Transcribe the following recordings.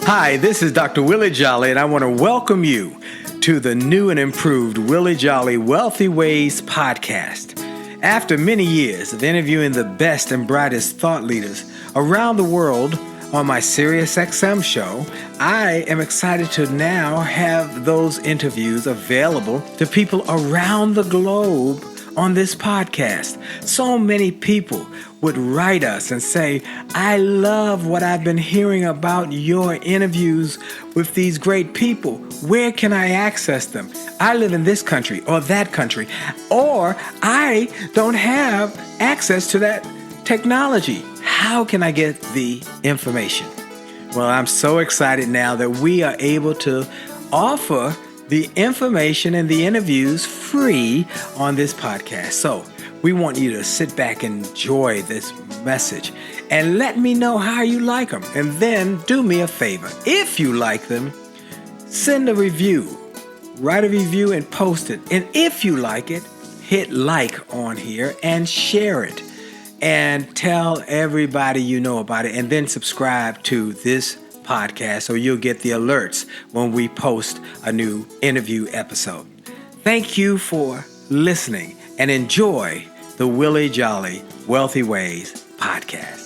Hi, this is Dr. Willie Jolley, and I want to welcome you to the new and improved Willie Jolley Wealthy Ways podcast. After many years of interviewing the best and brightest thought leaders around the world on my SiriusXM show, I am excited to now have those interviews available to people around the globe on this podcast. So many people would write us and say, I love what I've been hearing about your interviews with these great people. Where can I access them? I live in this country or that country, or I don't have access to that technology. How can I get the information? Well, I'm so excited now that we are able to offer the information and the interviews free on this podcast. So we want you to sit back and enjoy this message and let me know how you like them. And then do me a favor. If you like them, send a review, write a review and post it. And if you like it, hit like on here and share it and tell everybody you know about it, and then subscribe to this podcast so you'll get the alerts when we post a new interview episode. Thank you for listening and enjoy the Willie Jolley Wealthy Ways podcast.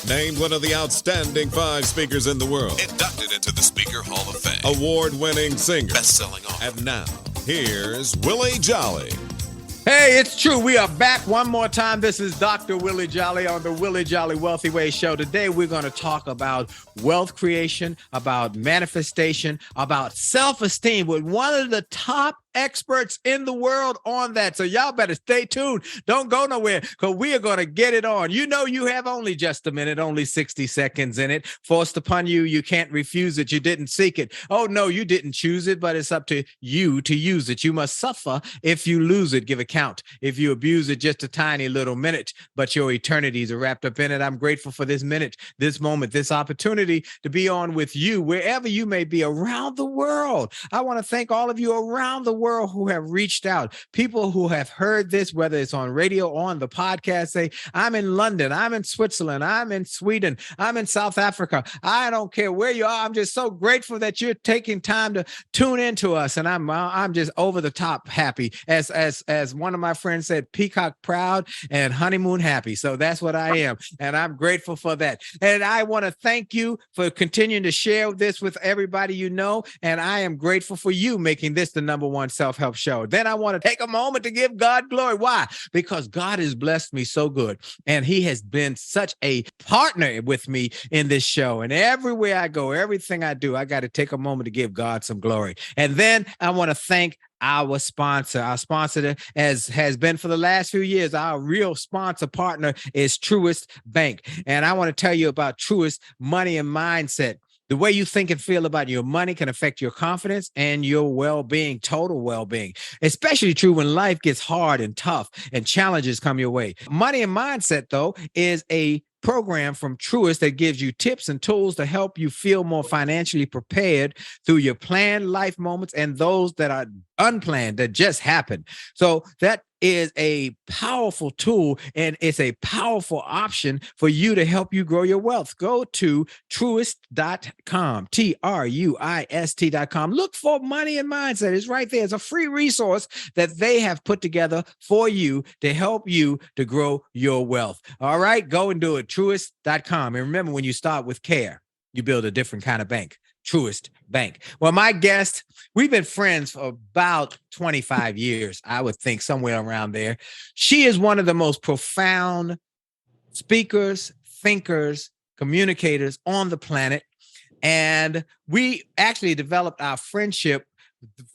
Named one of the outstanding 5 speakers in the world. Inducted into the Speaker Hall of Fame. Award-winning singer. Best-selling author. And now, here's Willie Jolley. Hey, it's true. We are back one more time. This is Dr. Willie Jolley on the Willie Jolley Wealthy Ways Show. Today, we're going to talk about wealth creation, about manifestation, about self-esteem with one of the top experts in the world on that. So y'all better stay tuned. Don't go nowhere because we are going to get it on. You know you have only just a minute, only 60 seconds in it. Forced upon you. You can't refuse it. You didn't seek it. Oh, no, you didn't choose it, but it's up to you to use it. You must suffer if you lose it. Give account. If you abuse it just a tiny little minute, but your eternities are wrapped up in it. I'm grateful for this minute, this moment, this opportunity to be on with you wherever you may be around the world. I want to thank all of you around the world who have reached out, people who have heard this, whether it's on radio or on the podcast, say, I'm in London, I'm in Switzerland, I'm in Sweden, I'm in South Africa. I don't care where you are. I'm just so grateful that you're taking time to tune into us. And I'm just over the top happy. As one of my friends said, peacock proud and honeymoon happy. So that's what I am. And I'm grateful for that. And I want to thank you for continuing to share this with everybody you know. And I am grateful for you making this the #1 self-help show. Then I want to take a moment to give God glory. Why? Because God has blessed me so good. And he has been such a partner with me in this show. And everywhere I go, everything I do, I got to take a moment to give God some glory. And then I want to thank our sponsor. Our sponsor has been for the last few years. Our real sponsor partner is Truist Bank. And I want to tell you about Truist Money and Mindset. The way you think and feel about your money can affect your confidence and your well-being, total well-being. Especially true when life gets hard and tough and challenges come your way. Money and Mindset, though, is a program from Truist that gives you tips and tools to help you feel more financially prepared through your planned life moments and those that are unplanned, that just happen. So that is a powerful tool, and it's a powerful option for you to help you grow your wealth. Go to truist.com, Truist.com. Look for Money and Mindset. It's right there. It's a free resource that they have put together for you to help you to grow your wealth. All right, go and do it. Truist.com. And remember, when you start with care, you build a different kind of bank. Truist Bank. Well, my guest, we've been friends for about 25 years, I would think, somewhere around there. She is one of the most profound speakers, thinkers, communicators on the planet. And we actually developed our friendship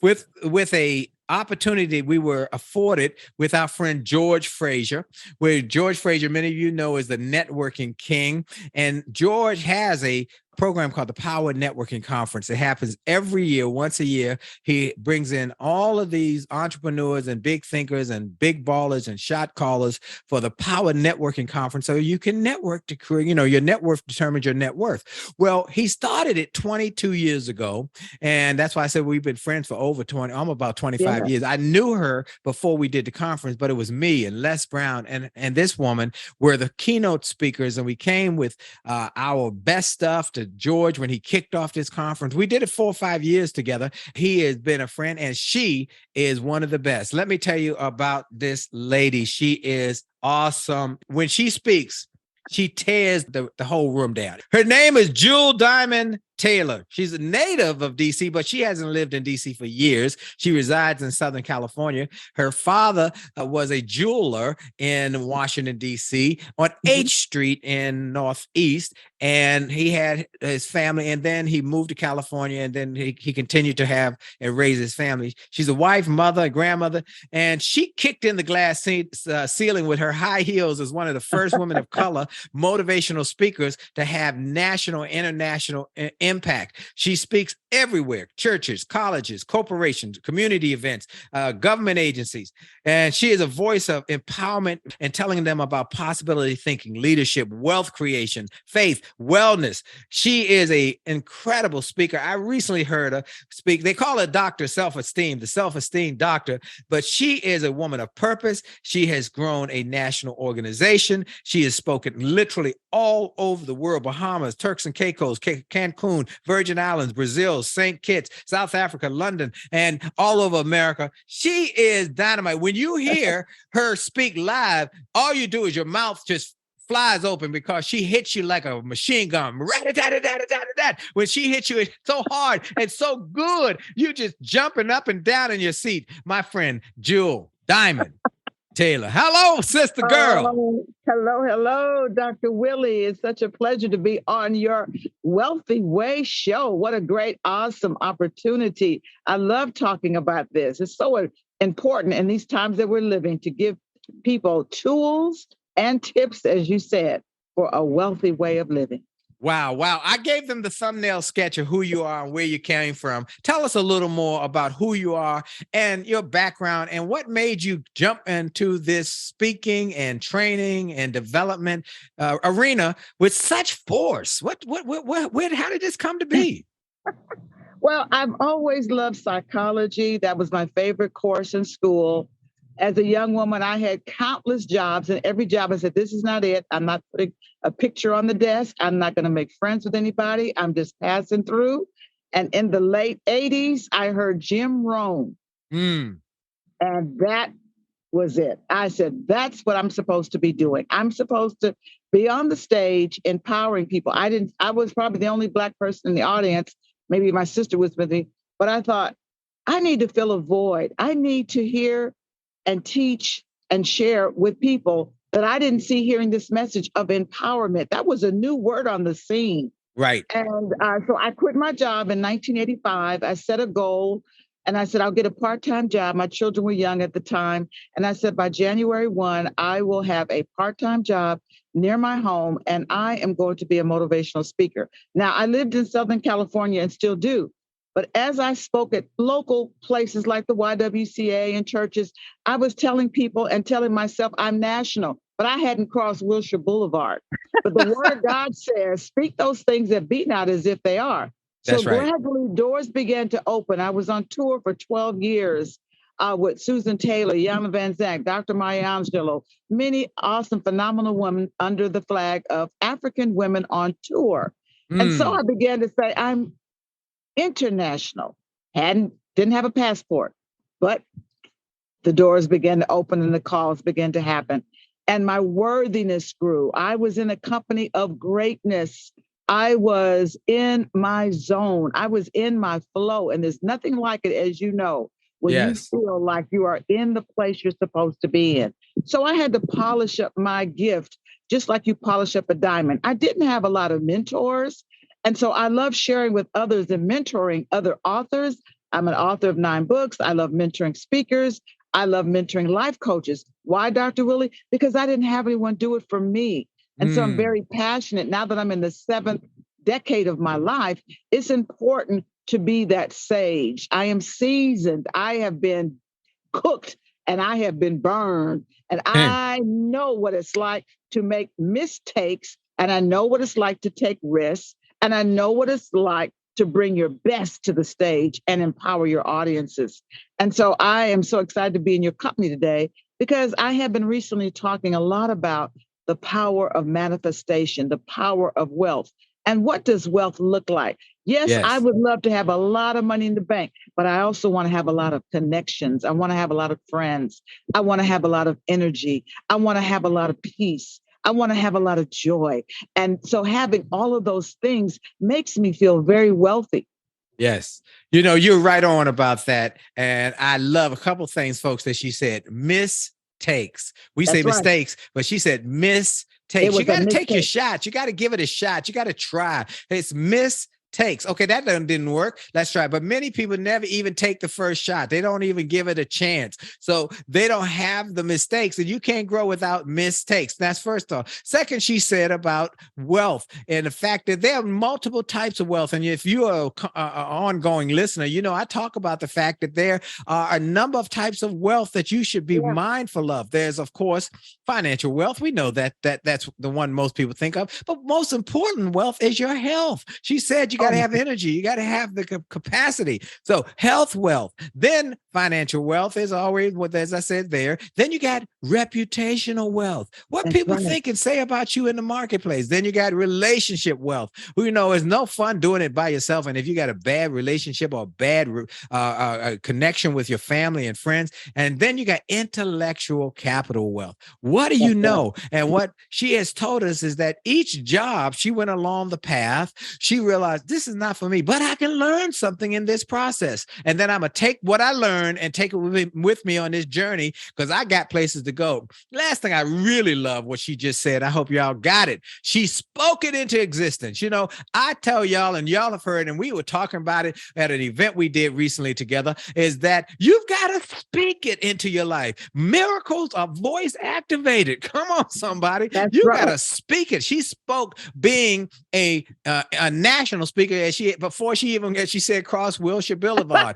with a opportunity we were afforded with our friend George Frazier, where George Frazier, many of you know, is the networking king. And George has a program called the Power Networking Conference. It happens every year, once a year. He brings in all of these entrepreneurs and big thinkers and big ballers and shot callers for the Power Networking Conference, so you can network to create, your net worth determines your net worth. Well, he started it 22 years ago, and that's why I said we've been friends for over 20. I'm about 25 years. I knew her before we did the conference, but it was me and Les Brown and this woman were the keynote speakers, and we came with our best stuff to George when he kicked off this conference. We did it 4 or 5 years together. He has been a friend, and she is one of the best. Let me tell you about this lady. She is awesome. When she speaks, she tears the whole room down. Her name is Jewel Diamond Taylor. She's a native of DC, but she hasn't lived in DC for years. She resides in Southern California. Her father was a jeweler in Washington, DC on H Street in Northeast. And he had his family, and then he moved to California, and then he continued to have and raise his family. She's a wife, mother, grandmother, and she kicked in the glass ceiling with her high heels as one of the first women of color motivational speakers to have national, international impact. She speaks everywhere: churches, colleges, corporations, community events, government agencies. And she is a voice of empowerment and telling them about possibility thinking, leadership, wealth creation, faith, wellness. She is an incredible speaker. I recently heard her speak. They call her Dr. Self-Esteem, the self-esteem doctor, but she is a woman of purpose. She has grown a national organization. She has spoken literally all over the world: Bahamas, Turks and Caicos, Cancun, Virgin Islands, Brazil, St. Kitts, South Africa, London, and all over America. She is dynamite. When you hear her speak live, all you do is your mouth just flies open because she hits you like a machine gun. When she hits you, it's so hard and so good. You just jumping up and down in your seat. My friend, Jewel Diamond Taylor. Hello, sister girl. Hello, Dr. Willie. It's such a pleasure to be on your Wealthy Way show. What a great, awesome opportunity. I love talking about this. It's so important in these times that we're living to give people tools and tips, as you said, for a wealthy way of living. Wow. I gave them the thumbnail sketch of who you are and where you came from. Tell us a little more about who you are and your background and what made you jump into this speaking and training and development arena with such force. How did this come to be? Well, I've always loved psychology. That was my favorite course in school. As a young woman, I had countless jobs, and every job I said, this is not it. I'm not putting a picture on the desk. I'm not going to make friends with anybody. I'm just passing through. And in the late 80s, I heard Jim Rohn. And that was it. I said, that's what I'm supposed to be doing. I'm supposed to be on the stage empowering people. I was probably the only Black person in the audience. Maybe my sister was with me, but I thought, I need to fill a void. I need to hear and teach and share with people that I didn't see hearing this message of empowerment. That was a new word on the scene. Right. And so I quit my job in 1985. I set a goal and I said, I'll get a part-time job. My children were young at the time. And I said, by January 1, I will have a part-time job near my home and I am going to be a motivational speaker. Now, I lived in Southern California and still do. But as I spoke at local places like the YWCA and churches, I was telling people and telling myself I'm national, but I hadn't crossed Wilshire Boulevard. But the word of God says, speak those things that be not as if they are. That's so right. Gradually, doors began to open. I was on tour for 12 years with Susan Taylor, Yana Van Zandt, Dr. Maya Angelou, many awesome, phenomenal women under the flag of African women on tour. And so I began to say, I'm international. Didn't have a passport, but the doors began to open and the calls began to happen. And my worthiness grew. I was in a company of greatness. I was in my zone. I was in my flow. And there's nothing like it, as you know, when you feel like you are in the place you're supposed to be in. So I had to polish up my gift, just like you polish up a diamond. I didn't have a lot of mentors. And so I love sharing with others and mentoring other authors. I'm an author of 9 books. I love mentoring speakers. I love mentoring life coaches. Why, Dr. Willie? Because I didn't have anyone do it for me. And so I'm very passionate now that I'm in the 7th decade of my life, it's important to be that sage. I am seasoned. I have been cooked and I have been burned. And I know what it's like to make mistakes. And I know what it's like to take risks. And I know what it's like to bring your best to the stage and empower your audiences. And so I am so excited to be in your company today because I have been recently talking a lot about the power of manifestation, the power of wealth. And what does wealth look like? Yes, I Yes. would love to have a lot of money in the bank, but I also want to have a lot of connections. I want to have a lot of friends. I want to have a lot of energy. I want to have a lot of peace. I want to have a lot of joy. And so having all of those things makes me feel very wealthy. Yes. You know, you're right on about that. And I love a couple things, folks, that she said. Mistakes. We say That's right. mistakes, but she said mistakes. It You was a got to take your mistake. shot. You got to give it a shot. You got to try. It's mistakes. Okay, that didn't work. Let's try. But many people never even take the first shot. They don't even give it a chance. So they don't have the mistakes, and you can't grow without mistakes. That's first off. Second, she said about wealth and the fact that there are multiple types of wealth. And if you are an ongoing listener, you know I talk about the fact that there are a number of types of wealth that you should be mindful of. There's, of course, financial wealth. We know that's the one most people think of. But most important wealth is your health. She said you got to have energy. You got to have the capacity. So health wealth, then financial wealth is always what, as I said there. Then you got reputational wealth. What That's people right. think and say about you in the marketplace. Then you got relationship wealth. You know, it's no fun doing it by yourself. And if you got a bad relationship or bad connection with your family and friends, and then you got intellectual capital wealth. What do you know? And what she has told us is that each job she went along the path, she realized this is not for me, but I can learn something in this process. And then I'm going to take what I learned and take it with me on this journey because I got places to go. Last thing I really love what she just said. I hope y'all got it. She spoke it into existence. You know, I tell y'all, and y'all have heard, and we were talking about it at an event we did recently together, is that you've got to speak it into your life. Miracles are voice activated. Come on, somebody. That's You right. got to speak it. She spoke being a national speaker as before she said cross Wilshire Boulevard.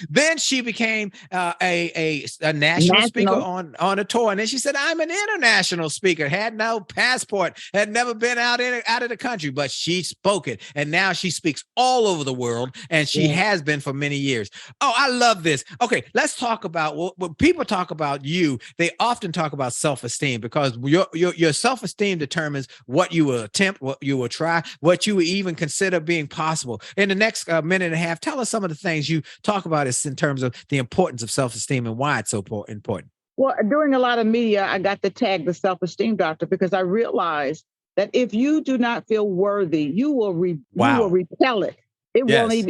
then she became a national speaker on a tour, and then she said I'm an international speaker. Had no passport, had never been out of the country, but she spoke it, and now she speaks all over the world, and she has been for many years. Oh, I love this. Okay, let's talk about when people talk about you. They often talk about self-esteem because your self-esteem determines what you will attempt, what you will try, what you will even consider being possible. In the next minute and a half, tell us some of the things you talk about is in terms of the importance of self-esteem and why it's so important. Well, doing a lot of media, I got the tag the self-esteem doctor because I realized that if you do not feel worthy, you will repel it. It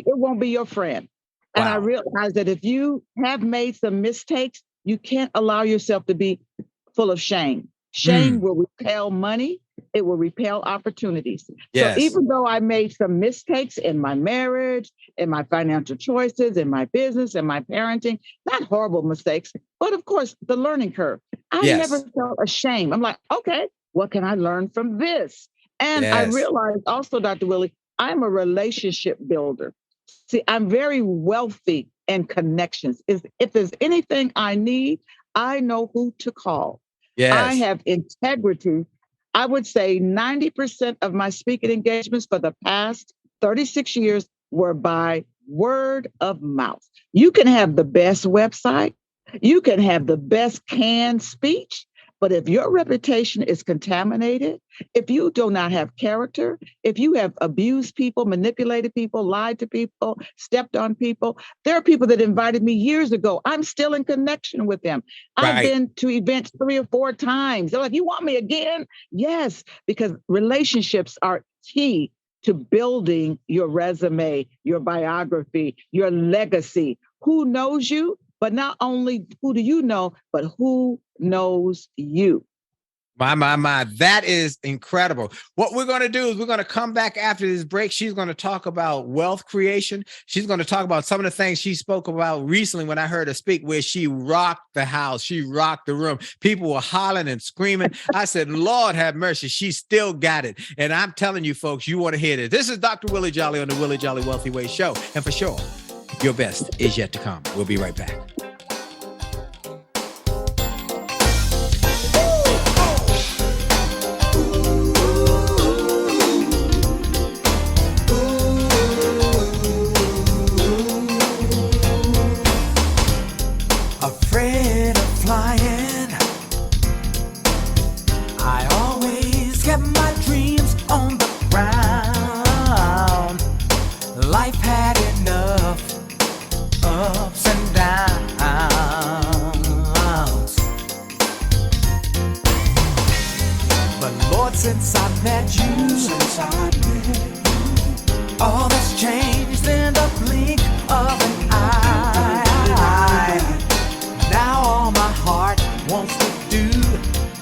won't be your friend. And I realized that if you have made some mistakes, you can't allow yourself to be full of shame. Shame will repel money. It will repel opportunities. Yes. So even though I made some mistakes in my marriage, in my financial choices, in my business, in my parenting, not horrible mistakes, but of course, the learning curve. I never felt ashamed. I'm like, okay, what can I learn from this? And I realized also, Dr. Willie, I'm a relationship builder. See, I'm very wealthy in connections. If there's anything I need, I know who to call. Yes. I have integrity. I would say 90% of my speaking engagements for the past 36 years were by word of mouth. You can have the best website, you can have the best canned speech, but if your reputation is contaminated, if you do not have character, if you have abused people, manipulated people, lied to people, stepped on people, there are people that invited me years ago. I'm still in connection with them. I've been to events 3 or 4 times. They're like, you want me again? Yes, because relationships are key to building your resume, your biography, your legacy. Who knows you? But not only who do you know, but who knows you? My. That is incredible. What we're going to do is we're going to come back after this break. She's going to talk about wealth creation. She's going to talk about some of the things she spoke about recently when I heard her speak, where she rocked the house. She rocked the room. People were hollering and screaming. I said, Lord have mercy. She still got it. And I'm telling you, folks, you want to hear this. This is Dr. Willie Jolley on the Willie Jolley Wealthy Way Show. And for sure, your best is yet to come. We'll be right back. Afraid of flying, I always kept my dreams on the ground. Life had enough ups and downs, but Lord, since I met you, all that's changed in the blink of an eye. Now all my heart wants to do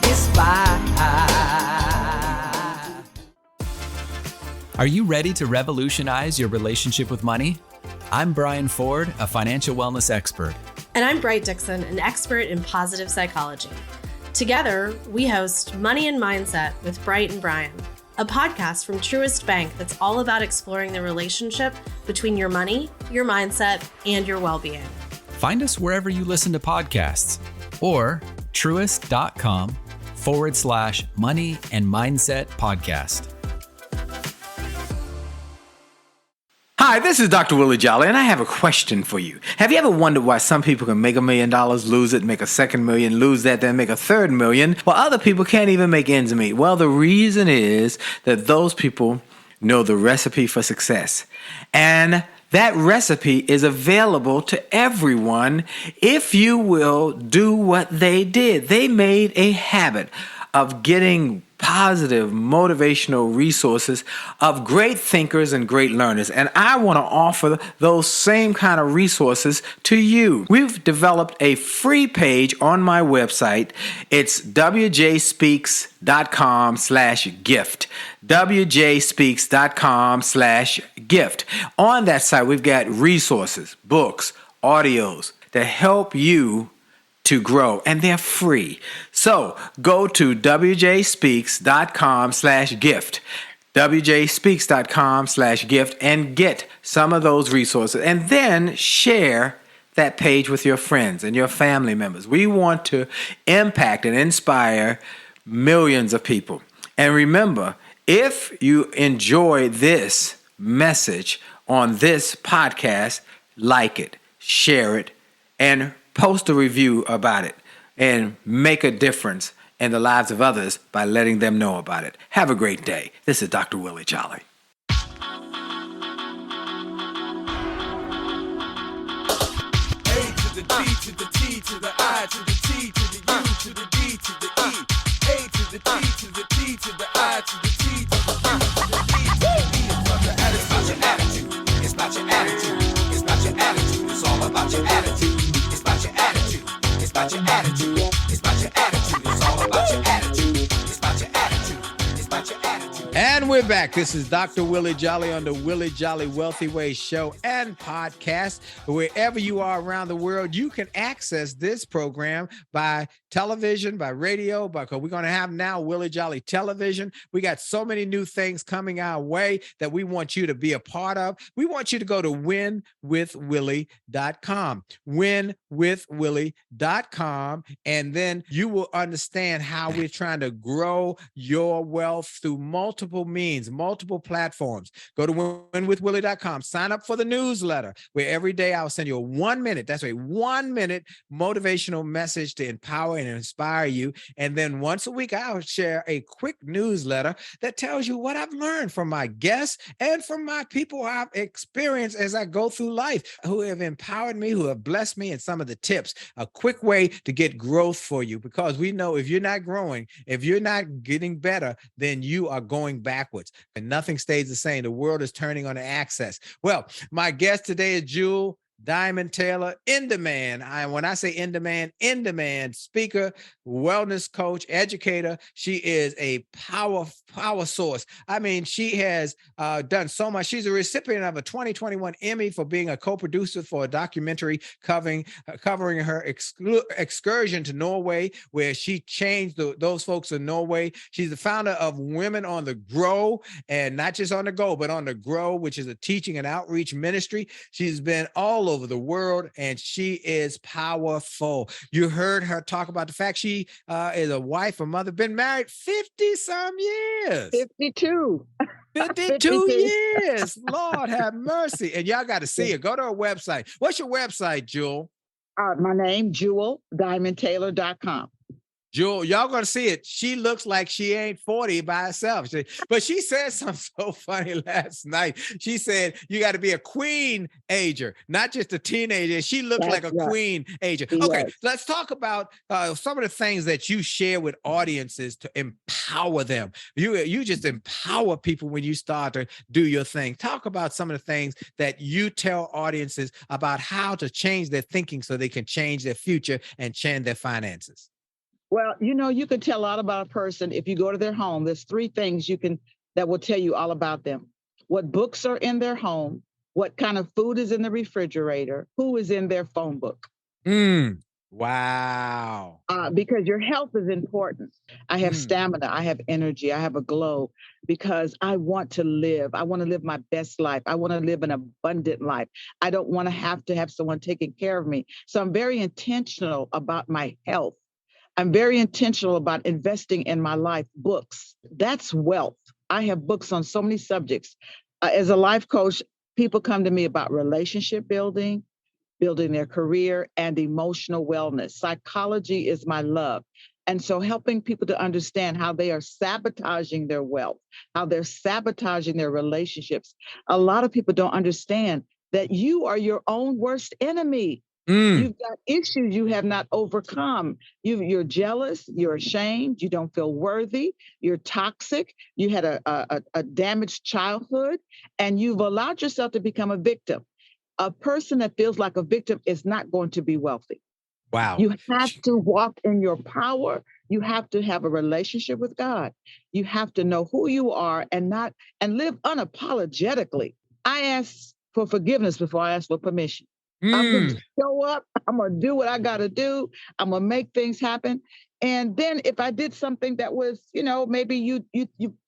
is fly. Are you ready to revolutionize your relationship with money? I'm Brian Ford, a financial wellness expert. And I'm Bright Dixon, an expert in positive psychology. Together, we host Money and Mindset with Bright and Brian, a podcast from Truist Bank that's all about exploring the relationship between your money, your mindset, and your well-being. Find us wherever you listen to podcasts or truist.com/money and mindset podcast. Hi, this is Dr. Willie Jolley, and I have a question for you. Have you ever wondered why some people can make $1 million, lose it, make a second million, lose that, then make a third million, while other people can't even make ends meet? Well, the reason is that those people know the recipe for success. And that recipe is available to everyone if you will do what they did. They made a habit of getting positive, motivational resources of great thinkers and great learners. And I want to offer those same kind of resources to you. We've developed a free page on my website. It's wjspeaks.com/gift. wjspeaks.com/gift. On that site, we've got resources, books, audios that help you to grow, and they're free. So go to wjspeaks.com/gift, wjspeaks.com/gift, and get some of those resources, and then share that page with your friends and your family members. We want to impact and inspire millions of people. And remember, if you enjoy this message on this podcast, like it, share it, and post a review about it, and make a difference in the lives of others by letting them know about it. Have a great day. This is Dr. Willie Jolley. A to the D to the T to the I to the T to the U to the D to the E. A to the D to the T to the I to the T to the U to the E to the E. It's about your attitude. It's about your attitude. It's about your attitude. It's all about your attitude. It's about your attitude. It's about your attitude. It's about your attitude. It's all about your attitude. It's about your attitude. It's about your attitude. And we're back. This is Dr. Willie Jolley on the Willie Jolley Wealthy Way Show and podcast. Wherever you are around the world, you can access this program by television, by radio, because we're going to have now Willie Jolley Television. We got so many new things coming our way that we want you to be a part of. We want you to go to winwithwillie.com, winwithwillie.com, and then you will understand how we're trying to grow your wealth through multiple means, multiple platforms. Go to winwithwillie.com, sign up for the newsletter, where every day I'll send you a 1 minute, that's right, 1 minute motivational message to empower and inspire you. And then once a week, I'll share a quick newsletter that tells you what I've learned from my guests and from my people I've experienced as I go through life, who have empowered me, who have blessed me, and some of the tips, a quick way to get growth for you. Because we know if you're not growing, if you're not getting better, then you are going backwards and nothing stays the same. The world is turning on the axis. Well, my guest today is Jewel Diamond Taylor, in demand. When I say in demand speaker, wellness coach, educator. She is a power source. I mean, she has done so much. She's a recipient of a 2021 Emmy for being a co-producer for a documentary covering her excursion to Norway, where she changed those folks in Norway. She's the founder of Women on the Grow, and not just on the go, but on the Grow, which is a teaching and outreach ministry. She's been all over the world, and she is powerful. You heard her talk about the fact she is a wife, a mother, been married 50 some years. 52. 52 years. Lord have mercy. And y'all got to see her. Go to her website. What's your website, Jewel? My name, JewelDiamondTaylor.com. Jewel, y'all gonna see it. She looks like she ain't 40 by herself. But she said something so funny last night. She said, you got to be a queen ager, not just a teenager. She looks like a queen ager. Okay, let's talk about some of the things that you share with audiences to empower them. You just empower people when you start to do your thing. Talk about some of the things that you tell audiences about how to change their thinking so they can change their future and change their finances. Well, you can tell a lot about a person if you go to their home. There's 3 things that will tell you all about them. What books are in their home, what kind of food is in the refrigerator, who is in their phone book. Wow. Because your health is important. I have stamina, I have energy, I have a glow because I want to live. I want to live my best life. I want to live an abundant life. I don't want to have someone taking care of me. So I'm very intentional about my health. I'm very intentional about investing in my life. Books, that's wealth. I have books on so many subjects. As a life coach, people come to me about relationship building their career, and emotional wellness. Psychology is my love. And so helping people to understand how they are sabotaging their wealth, how they're sabotaging their relationships. A lot of people don't understand that you are your own worst enemy. You've got issues you have not overcome. You're jealous, you're ashamed, you don't feel worthy, you're toxic, you had a damaged childhood, and you've allowed yourself to become a victim. A person that feels like a victim is not going to be wealthy. Wow. You have to walk in your power. You have to have a relationship with God. You have to know who you are and live unapologetically. I ask for forgiveness before I ask for permission. I'm going to show up. I'm going to do what I got to do. I'm going to make things happen. And then if I did something that was, maybe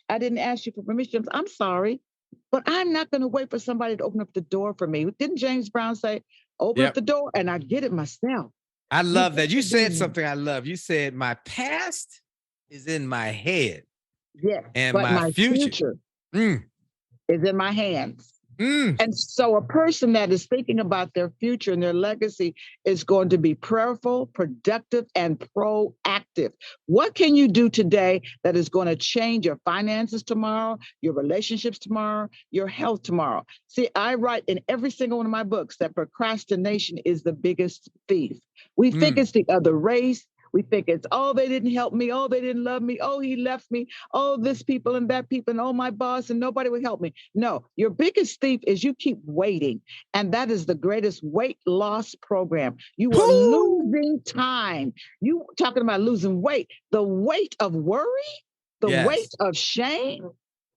I didn't ask you for permission, I'm sorry, but I'm not going to wait for somebody to open up the door for me. Didn't James Brown say, open up the door and I get it myself? I love that. You said something I love. You said my past is in my head. Yes, and but my future is in my hands. And so a person that is thinking about their future and their legacy is going to be prayerful, productive, and proactive. What can you do today that is going to change your finances tomorrow, your relationships tomorrow, your health tomorrow? See, I write in every single one of my books that procrastination is the biggest thief. We think it's the other race. We think it's, oh, they didn't help me. Oh, they didn't love me. Oh, he left me. Oh, this people and that people and oh, my boss and nobody would help me. No, your biggest thief is you keep waiting. And that is the greatest weight loss program. You are losing time. You talking about losing weight, the weight of worry, the weight of shame,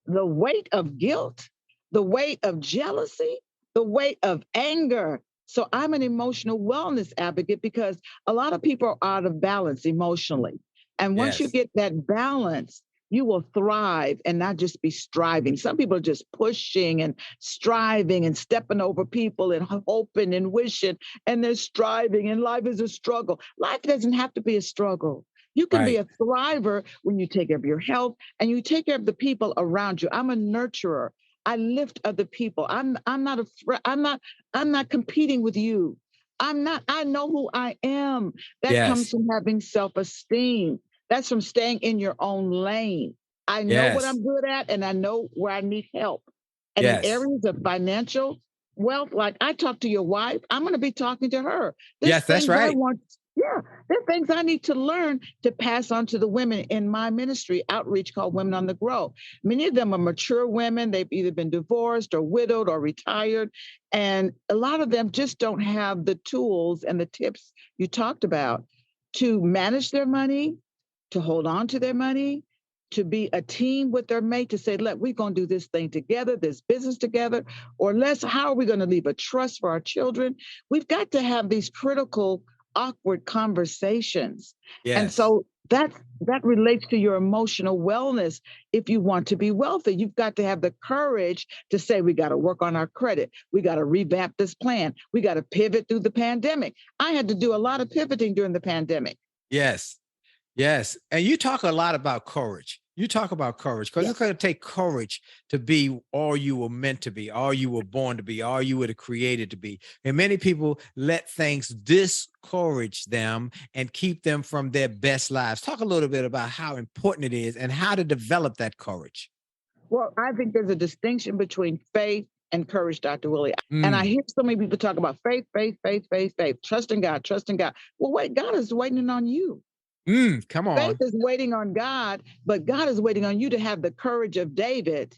the weight of guilt, the weight of jealousy, the weight of anger. So I'm an emotional wellness advocate because a lot of people are out of balance emotionally. And once you get that balance, you will thrive and not just be striving. Some people are just pushing and striving and stepping over people and hoping and wishing, and they're striving, and life is a struggle. Life doesn't have to be a struggle. You can be a thriver when you take care of your health and you take care of the people around you. I'm a nurturer. I lift other people. I'm not competing with you. I know who I am. That comes from having self-esteem. That's from staying in your own lane. I know what I'm good at and I know where I need help. And in areas of financial wealth, like I talk to your wife, I'm going to be talking to her. That's right. Yeah, there are things I need to learn to pass on to the women in my ministry outreach called Women on the Grow. Many of them are mature women. They've either been divorced or widowed or retired. And a lot of them just don't have the tools and the tips you talked about to manage their money, to hold on to their money, to be a team with their mate, to say, look, we're going to do this thing together, this business together, or how are we going to leave a trust for our children? We've got to have these critical awkward conversations. And Yes. so that relates to your emotional wellness. If you want to be wealthy, you've got to have the courage to say, we got to work on our credit. We got to revamp this plan. We got to pivot through the pandemic. I had to do a lot of pivoting during the pandemic. Yes. Yes. And you talk a lot about courage. You talk about courage because it's going to take courage to be all you were meant to be, all you were born to be, all you were created to be. And many people let things discourage them and keep them from their best lives. Talk a little bit about how important it is and how to develop that courage. Well, I think there's a distinction between faith and courage, Dr. Willie. And I hear so many people talk about faith, trust in God, trust in God. Well, wait, God is waiting on you. Come on. Faith is waiting on God, but God is waiting on you to have the courage of David,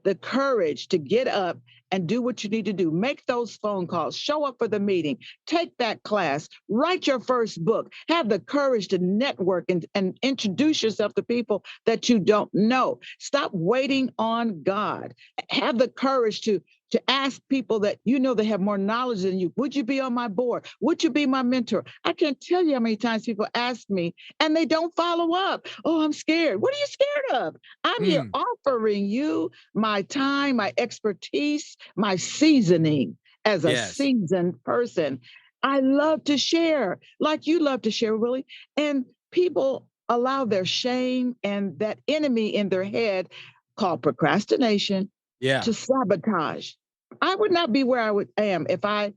the courage to get up and do what you need to do. Make those phone calls, show up for the meeting, take that class, write your first book, have the courage to network and introduce yourself to people that you don't know. Stop waiting on God. Have the courage to ask people that you know they have more knowledge than you. Would you be on my board? Would you be my mentor? I can't tell you how many times people ask me and they don't follow up. Oh, I'm scared. What are you scared of? I'm here offering you my time, my expertise, my seasoning as a seasoned person. I love to share, like you love to share, Willie. And people allow their shame and that enemy in their head called procrastination to sabotage. I would not be where I am if I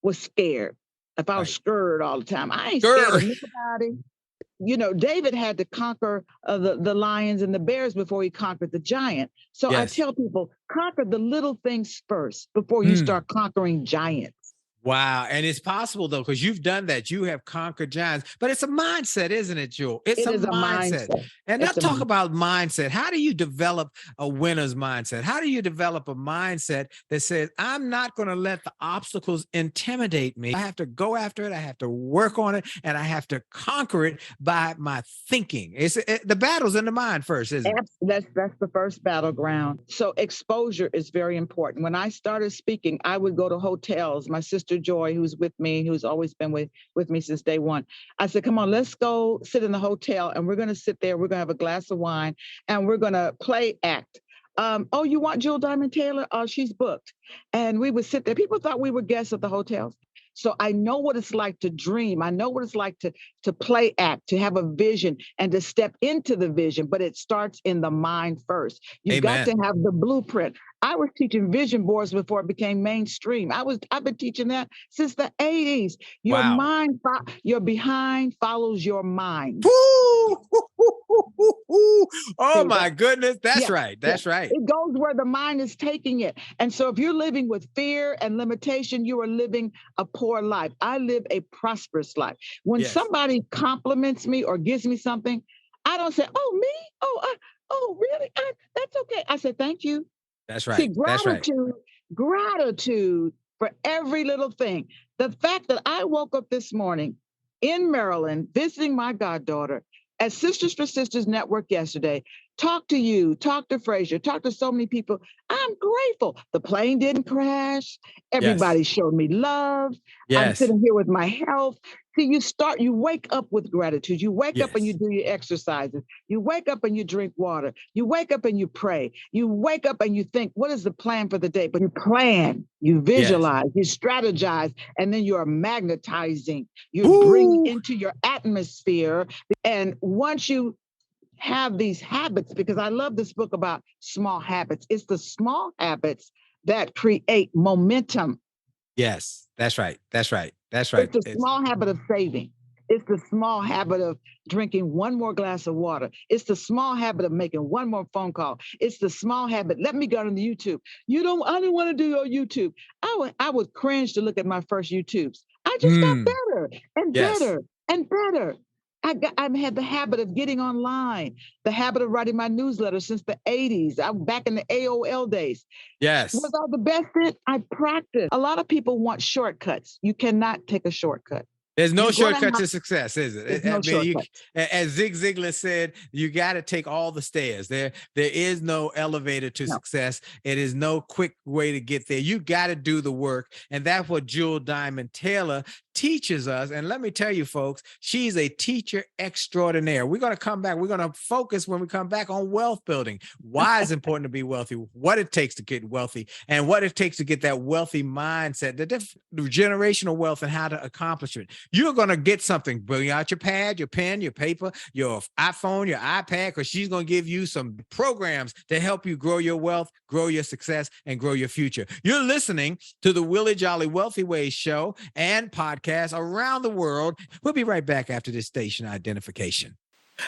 was scared, if I was scared all the time. I ain't scared of nobody. You know, David had to conquer the lions and the bears before he conquered the giant. So I tell people, conquer the little things first before you start conquering giants. Wow. And it's possible, though, because you've done that. You have conquered giants, but it's a mindset, isn't it, Jewel? It's a mindset. And let's talk about mindset. How do you develop a winner's mindset? How do you develop a mindset that says, I'm not going to let the obstacles intimidate me. I have to go after it. I have to work on it, and I have to conquer it by my thinking. The battle's in the mind first, isn't it? That's the first battleground. So exposure is very important. When I started speaking, I would go to hotels. My sister Joy, who's with me, who's always been with me since day one. I said, come on, let's go sit in the hotel and we're going to sit there. We're going to have a glass of wine and we're going to play act. Oh, you want Jill Diamond Taylor? Oh, she's booked. And we would sit there. People thought we were guests at the hotels. So I know what it's like to dream. I know what it's like to play act, to have a vision and to step into the vision, but it starts in the mind first. You've got to have the blueprint. I was teaching vision boards before it became mainstream. I've been teaching that since the 80s. Your mind, your behind follows your mind. Oh my goodness. That's right. That's right. It goes where the mind is taking it. And so if you're living with fear and limitation, you are living a poor life. I live a prosperous life. When somebody compliments me or gives me something, I don't say, oh, me? Oh, really? That's okay. I said, thank you. That's right. See, gratitude for every little thing. The fact that I woke up this morning in Maryland, visiting my goddaughter at Sisters for Sisters Network yesterday, talk to you, talk to Frazier, talk to so many people. I'm grateful. The plane didn't crash. Everybody showed me love. I'm sitting here with my health. See, you wake up with gratitude. You wake up and you do your exercises. You wake up and you drink water. You wake up and you pray. You wake up and you think, what is the plan for the day? But you plan, you visualize, you strategize, and then you are magnetizing. You bring into your atmosphere. And once you have these habits, because I love this book about small habits. It's the small habits that create momentum. Yes, that's right. That's right. That's right. It's the small habit of saving. It's the small habit of drinking one more glass of water. It's the small habit of making one more phone call. It's the small habit. Let me go on the YouTube. I didn't want to do your YouTube. I would cringe to look at my first YouTubes. I just got better and Yes. better and better. I've had the habit of getting online, the habit of writing my newsletter since the 80s. I'm back in the AOL days. Yes. Was I the best at? I practiced. A lot of people want shortcuts. You cannot take a shortcut. There's no You're shortcut to success, is it? There's no shortcut. As Zig Ziglar said, you got to take all the stairs. There is no elevator to success. It is no quick way to get there. You got to do the work. And that's what Jewel Diamond Taylor teaches us. And let me tell you, folks, she's a teacher extraordinaire. We're going to come back. We're going to focus when we come back on wealth building. Why it's important to be wealthy, what it takes to get wealthy, and what it takes to get that wealthy mindset, the generational wealth, and how to accomplish it. You're going to get something. Bring out your pad, your pen, your paper, your iPhone, your iPad, because she's going to give you some programs to help you grow your wealth, grow your success, and grow your future. You're listening to the Willie Jolley Wealthy Ways show and podcast around the world. We'll be right back after this station identification.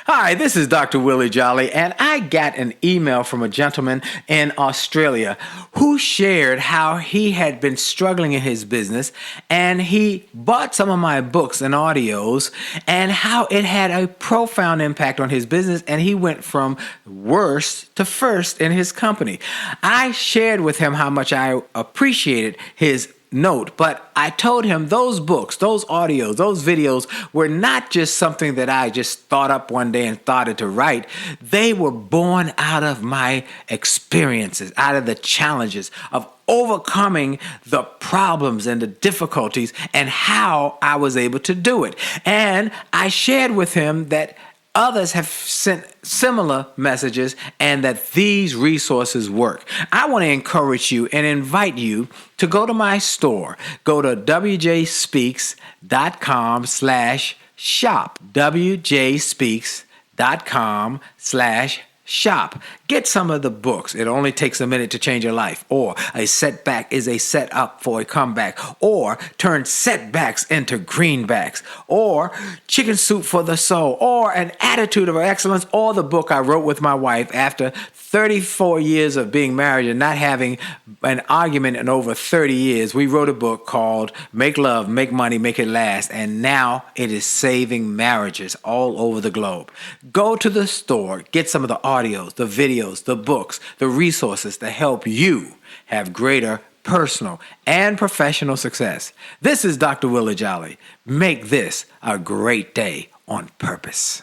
Hi, this is Dr. Willie Jolley, and I got an email from a gentleman in Australia who shared how he had been struggling in his business, and he bought some of my books and audios, and how it had a profound impact on his business, and he went from worst to first in his company. I shared with him how much I appreciated his note, but I told him those books, those audios, those videos were not just something that I just thought up one day and started to write. They were born out of my experiences, out of the challenges of overcoming the problems and the difficulties and how I was able to do it. And I shared with him that others have sent similar messages and that these resources work. I want to encourage you and invite you to go to my store. Go to wjspeaks.com/shop. wjspeaks.com/shop. Get some of the books. It only takes a minute to change your life. Or a setback is a setup for a comeback. Or turn setbacks into greenbacks. Or chicken soup for the soul. Or an attitude of excellence. Or the book I wrote with my wife after 34 years of being married and not having an argument in over 30 years. We wrote a book called Make Love, Make Money, Make It Last. And now it is saving marriages all over the globe. Go to the store. Get some of the audios, the videos, the books, the resources to help you have greater personal and professional success. This is Dr. Willie Jolley. Make this a great day on purpose.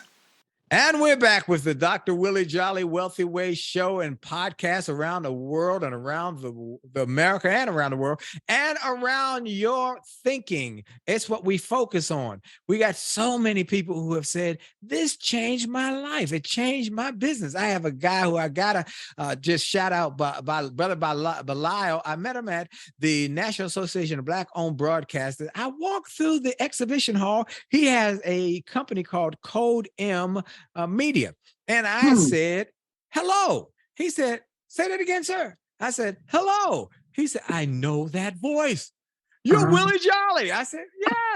And we're back with the Dr. Willie Jolley Wealthy Ways show and podcast around the world and around the America and around the world and around your thinking. It's what we focus on. We got so many people who have said, this changed my life. It changed my business. I have a guy who I got to just shout out, by Brother Belial. I met him at the National Association of Black-Owned Broadcasters. I walked through the exhibition hall. He has a company called Code M Media. And I said, hello. He said, say that again, sir. I said, hello. He said, I know that voice. You're Willie Jolley. I said,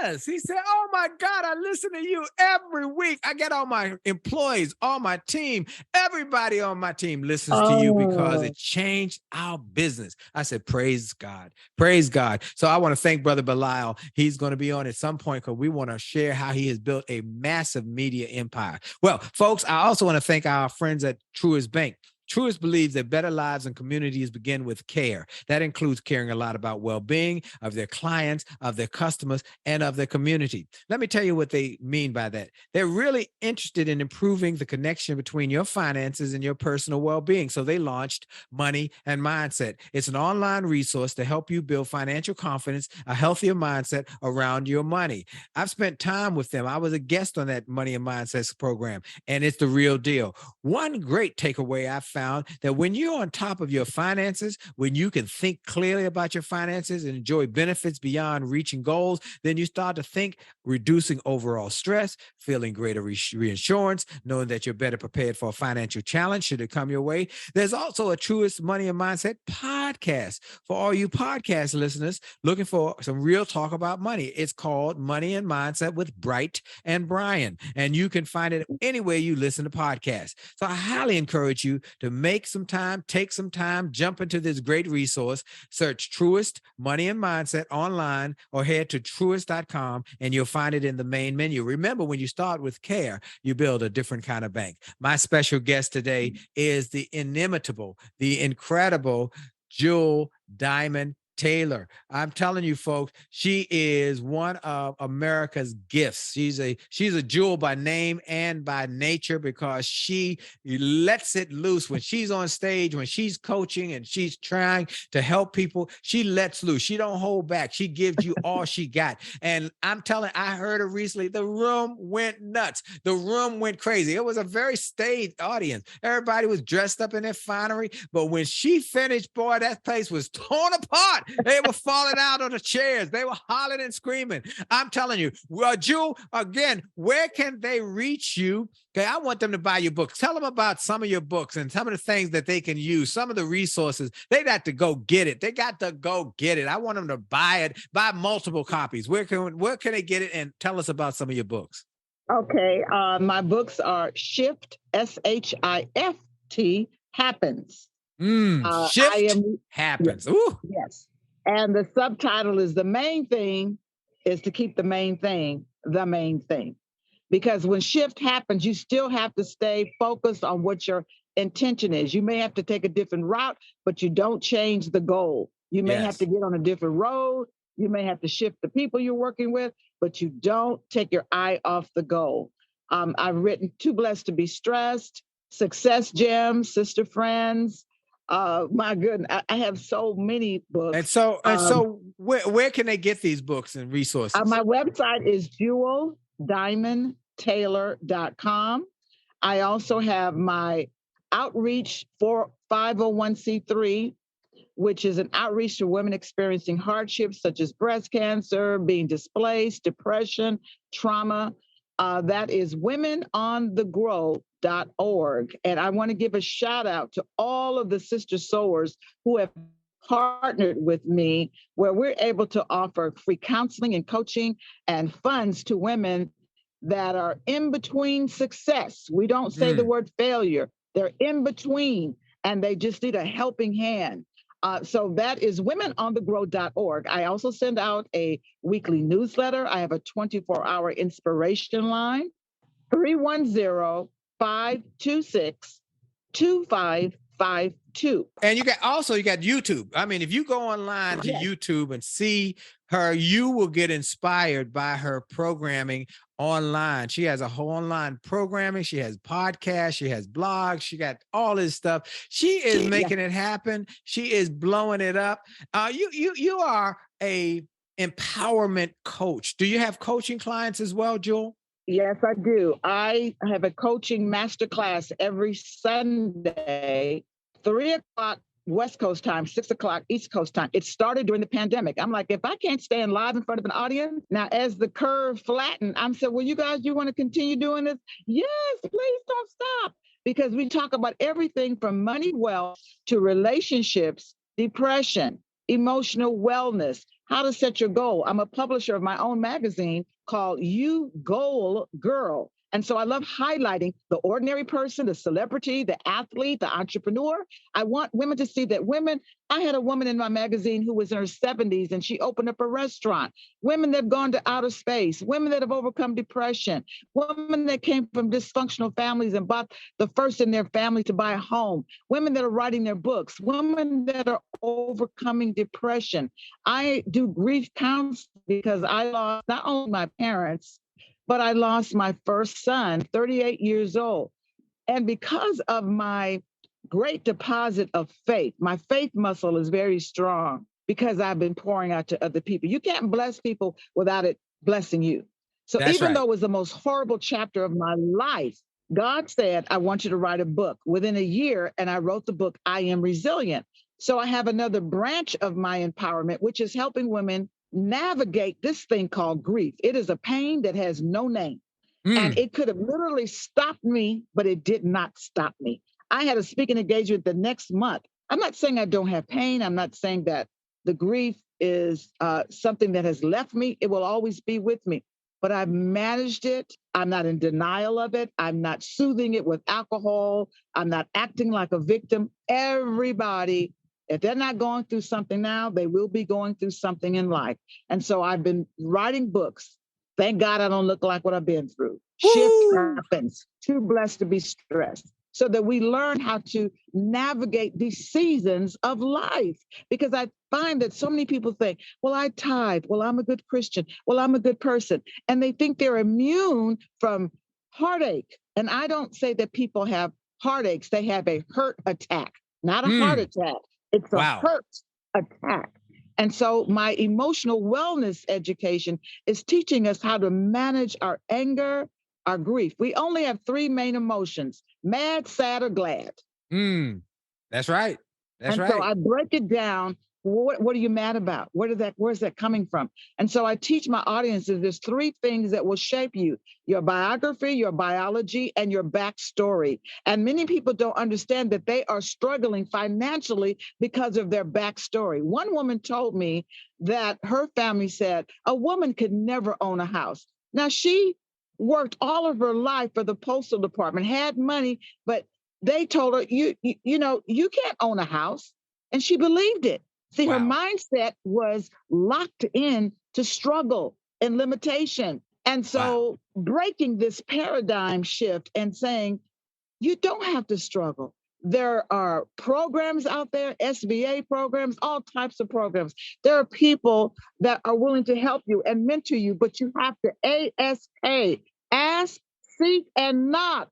yes. He said, oh my God, I listen to you every week. I get all my employees, all my team, everybody on my team listens to you because it changed our business. I said, praise God. Praise God. So I want to thank Brother Belial. He's going to be on at some point because we want to share how he has built a massive media empire. Well, folks, I also want to thank our friends at Truist Bank. Truist believes that better lives and communities begin with care. That includes caring a lot about well-being of their clients, of their customers, and of their community. Let me tell you what they mean by that. They're really interested in improving the connection between your finances and your personal well-being. So they launched Money and Mindset. It's an online resource to help you build financial confidence, a healthier mindset around your money. I've spent time with them. I was a guest on that Money and Mindset program, and it's the real deal. One great takeaway I found that when you're on top of your finances, when you can think clearly about your finances and enjoy benefits beyond reaching goals, then you start to think reducing overall stress, feeling greater reassurance, knowing that you're better prepared for a financial challenge should it come your way. There's also a Truist Money and Mindset podcast for all you podcast listeners looking for some real talk about money. It's called Money and Mindset with Bright and Brian, and you can find it anywhere you listen to podcasts. So I highly encourage you to make some time, take some time, jump into this great resource, search Truist Money and Mindset online or head to truist.com and you'll find it in the main menu. Remember, when you start with care, you build a different kind of bank. My special guest today is the inimitable, the incredible Jewel Diamond Taylor. I'm telling you, folks, she is one of America's gifts. She's a jewel by name and by nature because she lets it loose when she's on stage, when she's coaching and she's trying to help people. She lets loose. She don't hold back. She gives you all she got. And I'm telling, I heard her recently. The room went nuts. The room went crazy. It was a very staid audience. Everybody was dressed up in their finery. But when she finished, boy, that place was torn apart. They were falling out of the chairs. They were hollering and screaming. I'm telling you, Jewel, again, where can they reach you? Okay, I want them to buy your books. Tell them about some of your books and some of the things that they can use, some of the resources. They got to go get it. They got to go get it. I want them to buy it, buy multiple copies. Where can they get it? And tell us about some of your books. Okay, my books are Shift, SHIFT, Happens. Shift happens. Yes, Ooh. yes. And the subtitle is The Main Thing is to keep the main thing the main thing. Because when shift happens, you still have to stay focused on what your intention is. You may have to take a different route, but you don't change the goal. You may have to get on a different road. You may have to shift the people you're working with, but you don't take your eye off the goal. I've written Too Blessed to Be Stressed, Success Gems, Sister Friends. My goodness, I have so many books. And so where can they get these books and resources? My website is jeweldiamondtaylor.com. I also have my outreach for 501c3, which is an outreach to women experiencing hardships such as breast cancer, being displaced, depression, trauma. That is womenonthegrow.org. And I want to give a shout out to all of the sister sewers who have partnered with me, where we're able to offer free counseling and coaching and funds to women that are in between success. We don't say the word failure. They're in between and they just need a helping hand. So that is womenonthegrow.org. I also send out a weekly newsletter. I have a 24-hour inspiration line, 310-526-2552. And you got YouTube. I mean, if you go online to YouTube and see her, you will get inspired by her programming online. She has a whole online programming. She has podcasts. She has blogs. She got all this stuff. She is making it happen. She is blowing it up. You are a empowerment coach. Do you have coaching clients as well, Jewel? Yes, I do. I have a coaching masterclass every Sunday, 3:00 West Coast time, 6:00 East Coast time. It started during the pandemic. I'm like, if I can't stand live in front of an audience, now as the curve flattened, I'm saying, well, you guys, you want to continue doing this? Yes, please don't stop. Because we talk about everything from money, wealth, to relationships, depression, emotional wellness, how to set your goal. I'm a publisher of my own magazine called You Goal Girl. And so I love highlighting the ordinary person, the celebrity, the athlete, the entrepreneur. I want women to see that women, I had a woman in my magazine who was in her 70s and she opened up a restaurant. Women that have gone to outer space, women that have overcome depression, women that came from dysfunctional families and bought the first in their family to buy a home, women that are writing their books, women that are overcoming depression. I do grief counseling because I lost not only my parents, but I lost my first son, 38 years old. And because of my great deposit of faith, my faith muscle is very strong because I've been pouring out to other people. You can't bless people without it blessing you. So even though it was the most horrible chapter of my life, God said, I want you to write a book within a year. And I wrote the book, I Am Resilient. So I have another branch of my empowerment, which is helping women navigate this thing called grief. It is a pain that has no name. And it could have literally stopped me, but it did not stop me. I had a speaking engagement the next month. I'm not saying I don't have pain. I'm not saying that the grief is something that has left me. It will always be with me. but I've managed it. I'm not in denial of it. I'm not soothing it with alcohol. I'm not acting like a victim. Everybody, if they're not going through something now, they will be going through something in life. And so I've been writing books. Thank God I don't look like what I've been through. Shift happens. Too blessed to be stressed. So that we learn how to navigate these seasons of life. Because I find that so many people think, well, I tithe. Well, I'm a good Christian. Well, I'm a good person. And they think they're immune from heartache. And I don't say that people have heartaches. They have a hurt attack, not a heart attack. It's a hurt attack. And so my emotional wellness education is teaching us how to manage our anger, our grief. We only have three main emotions: mad, sad, or glad. That's right. That's right. So I break it down. What are you mad about? Where's that coming from? And so I teach my audiences there's three things that will shape you: your biography, your biology, and your backstory. And many people don't understand that they are struggling financially because of their backstory. One woman told me that her family said a woman could never own a house. Now, she worked all of her life for the postal department, had money, but they told her, you can't own a house. And she believed it. See, her mindset was locked in to struggle and limitation. And so breaking this paradigm shift and saying, you don't have to struggle. There are programs out there, SBA programs, all types of programs. There are people that are willing to help you and mentor you, but you have to ask, seek, and knock.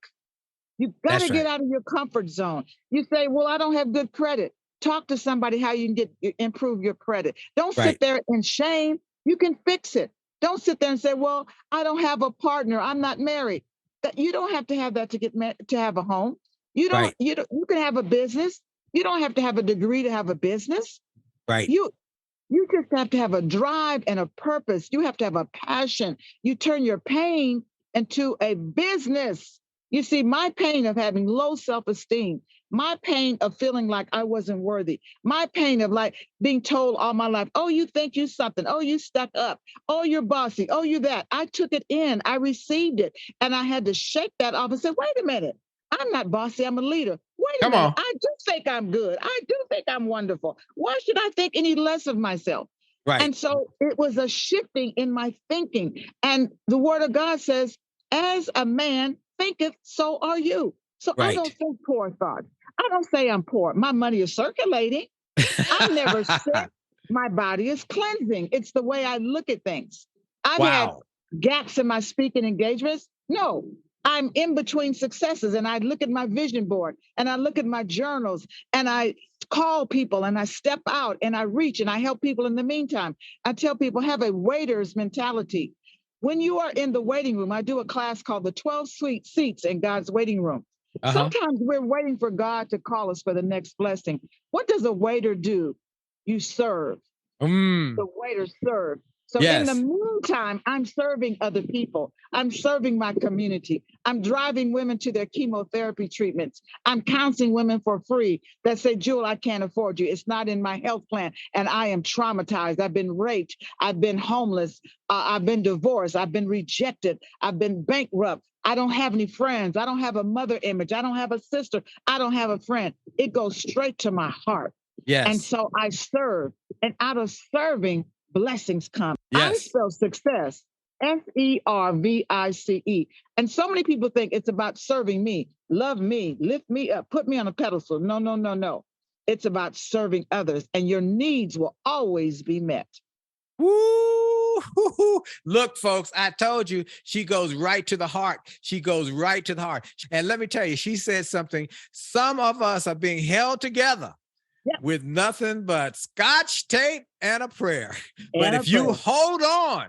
You've got to get out of your comfort zone. You say, well, I don't have good credit. Talk to somebody how you can improve your credit. Don't sit there in shame. You can fix it. Don't sit there and say, well, I don't have a partner. I'm not married. That you don't have to have that to have a home. You can have a business. You don't have to have a degree to have a business. Right. You just have to have a drive and a purpose. You have to have a passion. You turn your pain into a business. You see, my pain of having low self-esteem, my pain of feeling like I wasn't worthy, my pain of like being told all my life, oh, you think you something, oh, you stuck up, oh, you're bossy, oh, you that. I took it in, I received it, and I had to shake that off and say, wait a minute, I'm not bossy, I'm a leader. Wait a minute, I do think I'm good. I do think I'm wonderful. Why should I think any less of myself? Right. And so it was a shifting in my thinking. And the word of God says, as a man thinketh, so are you. So I don't think poor thoughts. I don't say I'm poor. My money is circulating. I'm never sick. My body is cleansing. It's the way I look at things. I've had gaps in my speaking engagements. No, I'm in between successes, and I look at my vision board and I look at my journals and I call people and I step out and I reach and I help people in the meantime. I tell people, have a waiter's mentality. When you are in the waiting room, I do a class called the 12 Sweet Seats in God's Waiting Room. Sometimes we're waiting for God to call us for the next blessing. What does a waiter do? You serve. The waiter serves. So in the meantime, I'm serving other people. I'm serving my community. I'm driving women to their chemotherapy treatments. I'm counseling women for free that say, Jewel, I can't afford you. It's not in my health plan. And I am traumatized. I've been raped. I've been homeless. I've been divorced. I've been rejected. I've been bankrupt. I don't have any friends. I don't have a mother image. I don't have a sister. I don't have a friend. It goes straight to my heart. Yes. And so I serve. And out of serving, blessings come. Yes. I spell success, SERVICE. And so many people think it's about serving me, love me, lift me up, put me on a pedestal. No. It's about serving others, and your needs will always be met. Woo! Look, folks, I told you, she goes right to the heart. She goes right to the heart. And let me tell you, she said something. Some of us are being held together with nothing but scotch tape and a prayer. But if you hold on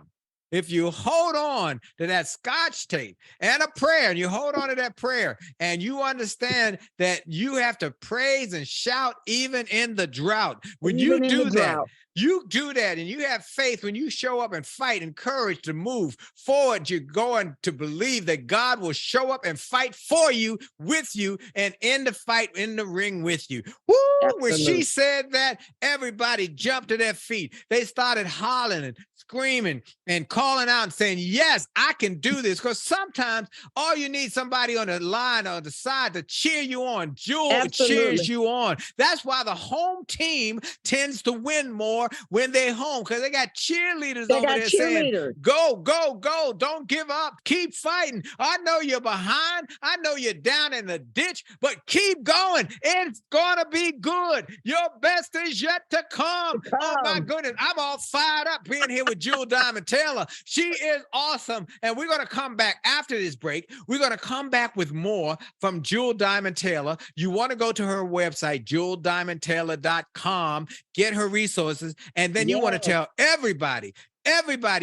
to that scotch tape and a prayer, and you hold on to that prayer, and you understand that you have to praise and shout even in the drought. When you do that, you do that, and you have faith. When you show up and fight and courage to move forward, you're going to believe that God will show up and fight for you, with you, and in the fight, in the ring with you. Woo! When she said that, everybody jumped to their feet. They started hollering and screaming and calling out and saying, yes, I can do this. Because sometimes all you need somebody on the line or the side to cheer you on. Jewel cheers you on. That's why the home team tends to win more when they're home, because they got cheerleaders over there saying, go, go, go. Don't give up. Keep fighting. I know you're behind. I know you're down in the ditch, but keep going. It's going to be good. Your best is yet to come. Oh, my goodness. I'm all fired up being here with Jewel Diamond Taylor. She is awesome. And we're going to come back after this break. We're going to come back with more from Jewel Diamond Taylor. You want to go to her website, jeweldiamondtaylor.com, get her resources, and then you want to tell everybody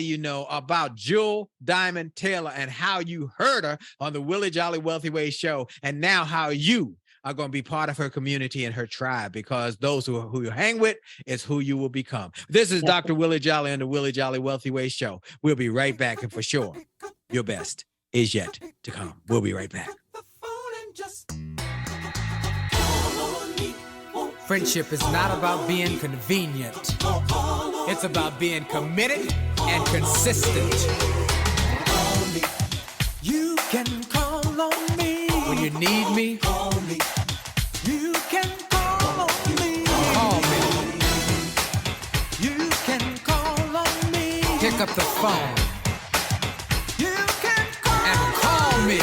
you know about Jewel Diamond Taylor and how you heard her on the Willie Jolley Wealthy Way show, and now how you are going to be part of her community and her tribe, because those who you hang with is who you will become. This is Dr. Willie Jolley on the Willie Jolley Wealthy Way show. We'll be right back, and for sure, your best is yet to come. We'll be right back. Friendship is not about being convenient. It's about being committed and consistent. You can call on me when you need me. You can call on me. Call me. You can call on me. Pick up the phone. You can call and call me.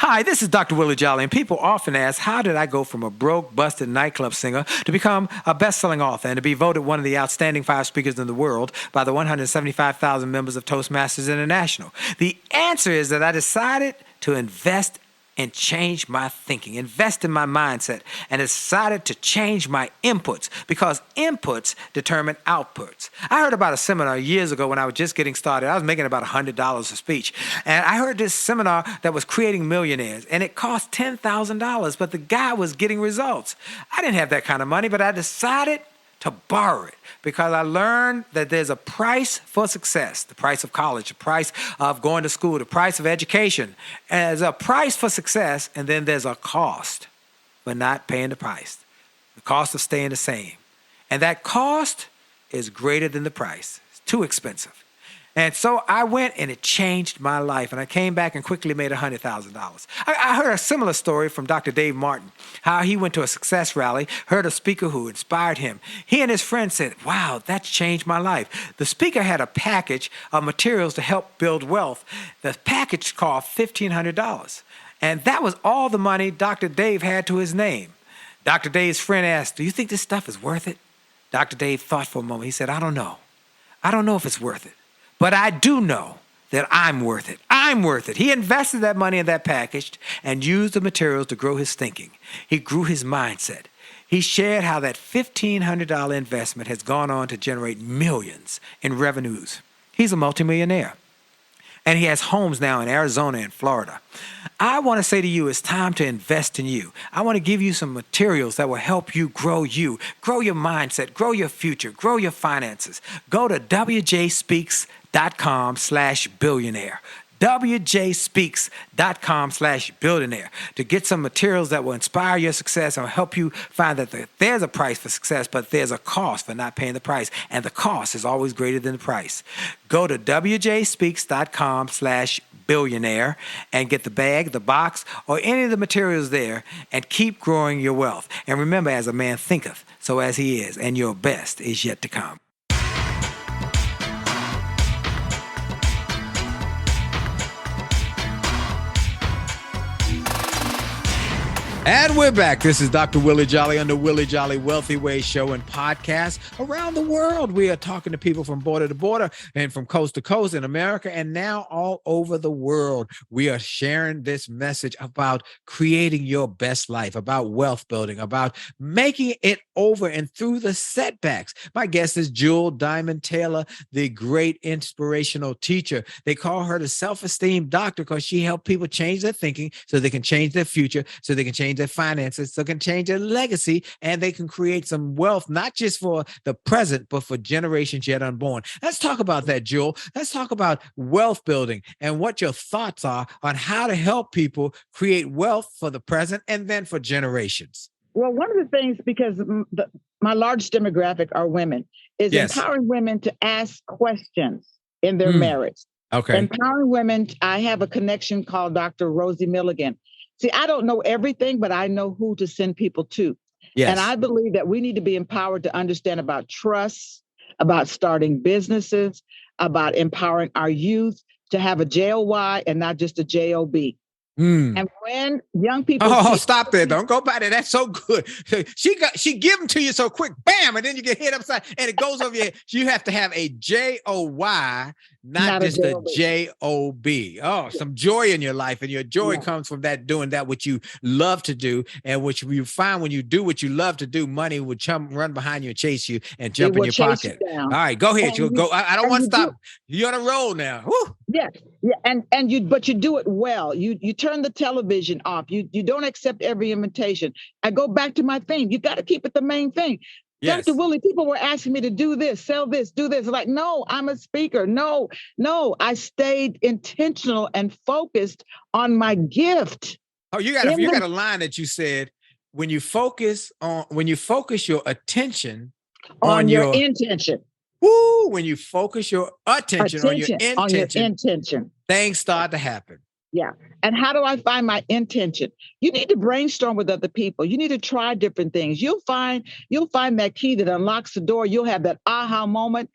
Hi, this is Dr. Willie Jolley, and people often ask, how did I go from a broke, busted nightclub singer to become a best-selling author and to be voted one of the outstanding 5 speakers in the world by the 175,000 members of Toastmasters International? The answer is that I decided to invest and change my thinking, invest in my mindset, and decided to change my inputs, because inputs determine outputs. I heard about a seminar years ago when I was just getting started. I was making about $100 a speech. And I heard this seminar that was creating millionaires, and it cost $10,000, but the guy was getting results. I didn't have that kind of money, but I decided to borrow it, because I learned that there's a price for success, the price of college, the price of going to school, the price of education. And there's a price for success, and then there's a cost for not paying the price, the cost of staying the same. And that cost is greater than the price. It's too expensive. And so I went, and it changed my life. And I came back and quickly made $100,000. I heard a similar story from Dr. Dave Martin, how he went to a success rally, heard a speaker who inspired him. He and his friend said, wow, that's changed my life. The speaker had a package of materials to help build wealth. The package cost $1,500. And that was all the money Dr. Dave had to his name. Dr. Dave's friend asked, do you think this stuff is worth it? Dr. Dave thought for a moment. He said, I don't know. I don't know if it's worth it. But I do know that I'm worth it. I'm worth it. He invested that money in that package and used the materials to grow his thinking. He grew his mindset. He shared how that $1,500 investment has gone on to generate millions in revenues. He's a multimillionaire. And he has homes now in Arizona and Florida. I want to say to you, it's time to invest in you. I want to give you some materials that will help you, grow your mindset, grow your future, grow your finances. Go to wjspeaks.com/billionaire. wjspeaks.com/billionaire to get some materials that will inspire your success and will help you find that there's a price for success, but there's a cost for not paying the price. And the cost is always greater than the price. Go to wjspeaks.com/billionaire and get the bag, the box, or any of the materials there, and keep growing your wealth. And remember, as a man thinketh, so as he is, and your best is yet to come. And we're back. This is Dr. Willie Jolley on the Willie Jolley Wealthy Way show and podcast. Around the world, we are talking to people from border to border and from coast to coast in America and now all over the world. We are sharing this message about creating your best life, about wealth building, about making it over and through the setbacks. My guest is Jewel Diamond Taylor, the great inspirational teacher. They call her the self-esteem doctor because she helped people change their thinking so they can change their future, so they can change their finances, so they can change their legacy, and they can create some wealth, not just for the present, but for generations yet unborn. Let's talk about that, Jewel. Let's talk about wealth building and what your thoughts are on how to help people create wealth for the present and then for generations. Well, one of the things, because my large demographic are women, is empowering women to ask questions in their marriage. Okay. Empowering women. I have a connection called Dr. Rosie Milligan. See, I don't know everything, but I know who to send people to. Yes. And I believe that we need to be empowered to understand about trust, about starting businesses, about empowering our youth to have a JOY and not just a JOB. And when young people stop there. Don't go by there. That's so good. She give them to you so quick, bam, and then you get hit upside and it goes over your head. You have to have a JOY, not just a JOB. Oh, some joy in your life, and your joy comes from that doing that which you love to do, and which you find when you do what you love to do, money would run behind you and chase you and jump in your pocket. All right, go ahead. You'll go. I don't want to stop. You're on a roll now. Woo. Yeah. But you do it well. You turn the television off. You don't accept every invitation. I go back to my thing. You got to keep it the main thing. Yes. Dr. Willie, people were asking me to do this, sell this, do this. Like, no, I'm a speaker. No, I stayed intentional and focused on my gift. Oh, you got a line that you said when you focus your attention on your intention. Woo! When you focus your attention on your intention, things start to happen. Yeah. And how do I find my intention? You need to brainstorm with other people. You need to try different things. You'll find that key that unlocks the door. You'll have that aha moment,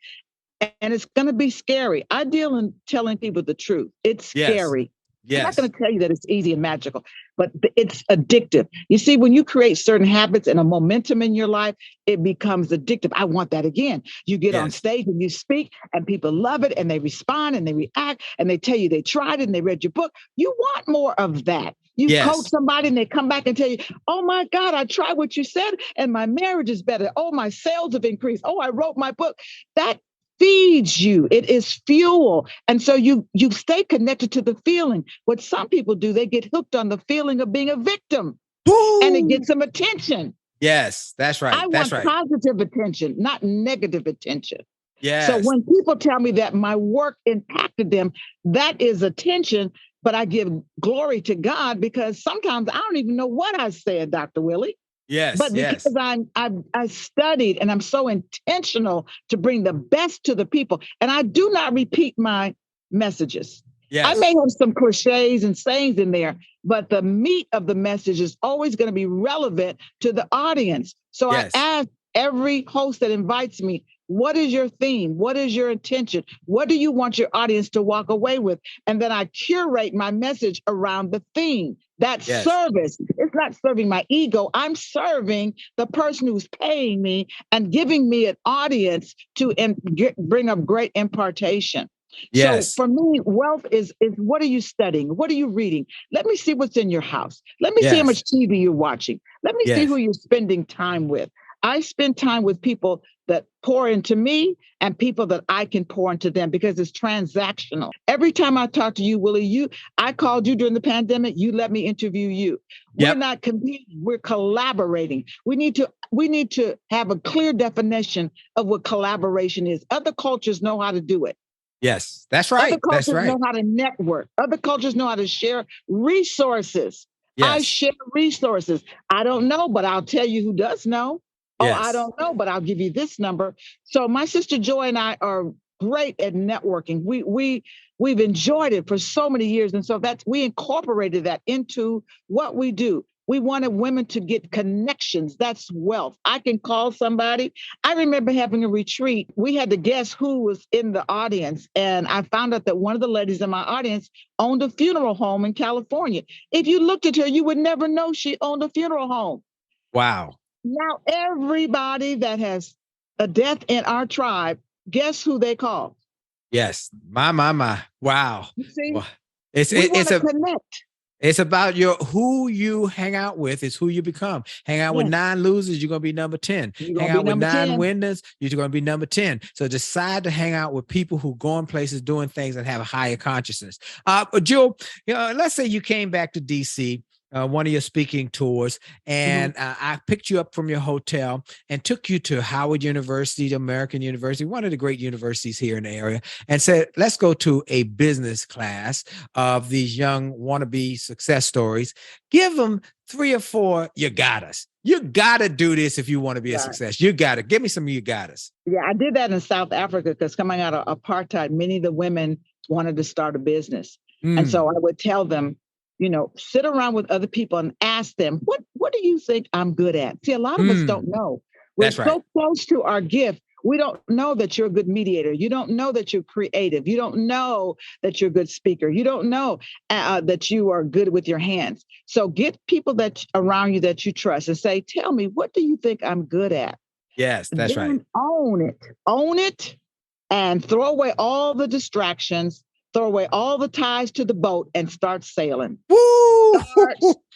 and it's going to be scary. I deal in telling people the truth. It's scary. Yes. I'm not going to tell you that it's easy and magical, but it's addictive. You see, when you create certain habits and a momentum in your life, it becomes addictive. I want that again. You get on stage and you speak and people love it and they respond and they react and they tell you they tried it and they read your book. You want more of that. You coach somebody and they come back and tell you, oh my God, I tried what you said and my marriage is better. Oh, my sales have increased. Oh, I wrote my book. That feeds you. It is fuel. And so you stay connected to the feeling. What some people do, they get hooked on the feeling of being a victim. Woo! And it gets some attention. Yes, that's right. I want positive attention, not negative attention. Yes. So when people tell me that my work impacted them, that is attention, but I give glory to God because sometimes I don't even know what I said, Dr. Willie. Yes, but because I studied and I'm so intentional to bring the best to the people, and I do not repeat my messages. Yes. I may have some cliches and sayings in there, but the meat of the message is always going to be relevant to the audience. So I ask every host that invites me, what is your theme? What is your intention? What do you want your audience to walk away with? And then I curate my message around the theme. That's service. It's not serving my ego. I'm serving the person who's paying me and giving me an audience to bring up great impartation. Yes. So for me, wealth is what are you studying? What are you reading? Let me see what's in your house. Let me see how much TV you're watching. Let me see who you're spending time with. I spend time with people that pour into me and people that I can pour into them because it's transactional. Every time I talk to you, Willie, I called you during the pandemic. You let me interview you. We're not competing. We're collaborating. We need to have a clear definition of what collaboration is. Other cultures know how to do it. Yes, that's right. Other cultures know how to network. Other cultures know how to share resources. Yes. I share resources. I don't know, but I'll tell you who does know. Oh, I don't know, but I'll give you this number. So my sister Joy and I are great at networking. We've enjoyed it for so many years. And so we incorporated that into what we do. We wanted women to get connections. That's wealth. I can call somebody. I remember having a retreat. We had to guess who was in the audience. And I found out that one of the ladies in my audience owned a funeral home in California. If you looked at her, you would never know she owned a funeral home. Wow. Now, everybody that has a death in our tribe, guess who they call? Yes. My. Wow. You see, Wow. we want to connect. It's about who you hang out with is who you become. Hang out with 9 losers, you're going to be number 10. Hang out with 9 winners, you're going to be number 10. So decide to hang out with people who go in places doing things that have a higher consciousness. Jewel, let's say you came back to DC, one of your speaking tours, and I picked you up from your hotel and took you to Howard University, the American University, one of the great universities here in the area, and said, let's go to a business class of these young wannabe success stories. Give them 3 or 4, you got us. You got to do this if you want to be a success. You got to. Give me some of you got us. Yeah, I did that in South Africa because coming out of apartheid, many of the women wanted to start a business. And so I would tell them, sit around with other people and ask them, what do you think I'm good at? See, a lot of us don't know. We're so close to our gift. We don't know that you're a good mediator. You don't know that you're creative. You don't know that you're a good speaker. You don't know that you are good with your hands. So get people that around you that you trust and say, tell me, what do you think I'm good at? Yes, that's then right. Own it and throw away all the distractions. Throw away all the ties to the boat and start sailing. Woo!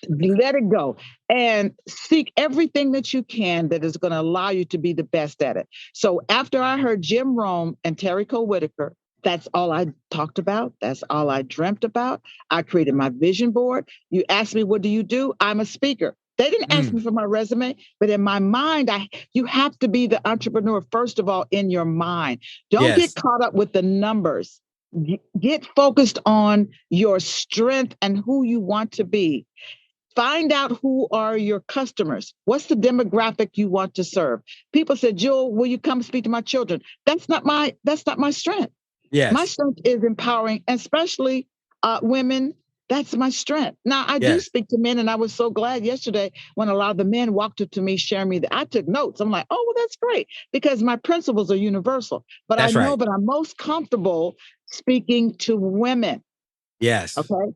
Let it go and seek everything that you can that is going to allow you to be the best at it. So after I heard Jim Rome and Terry Cole Whitaker, that's all I talked about. That's all I dreamt about. I created my vision board. You asked me, what do you do? I'm a speaker. They didn't ask me for my resume, but in my mind, you have to be the entrepreneur, first of all, in your mind. Don't get caught up with the numbers. Get focused on your strength and who you want to be. Find out who are your customers. What's the demographic you want to serve? People said, Jewel, will you come speak to my children? That's not my strength. Yes. My strength is empowering, especially women. That's my strength. Now, I do speak to men, and I was so glad yesterday when a lot of the men walked up to me, sharing me that I took notes. I'm like, oh, well, that's great, because my principles are universal. But I know that I'm most comfortable speaking to women. Yes. Okay.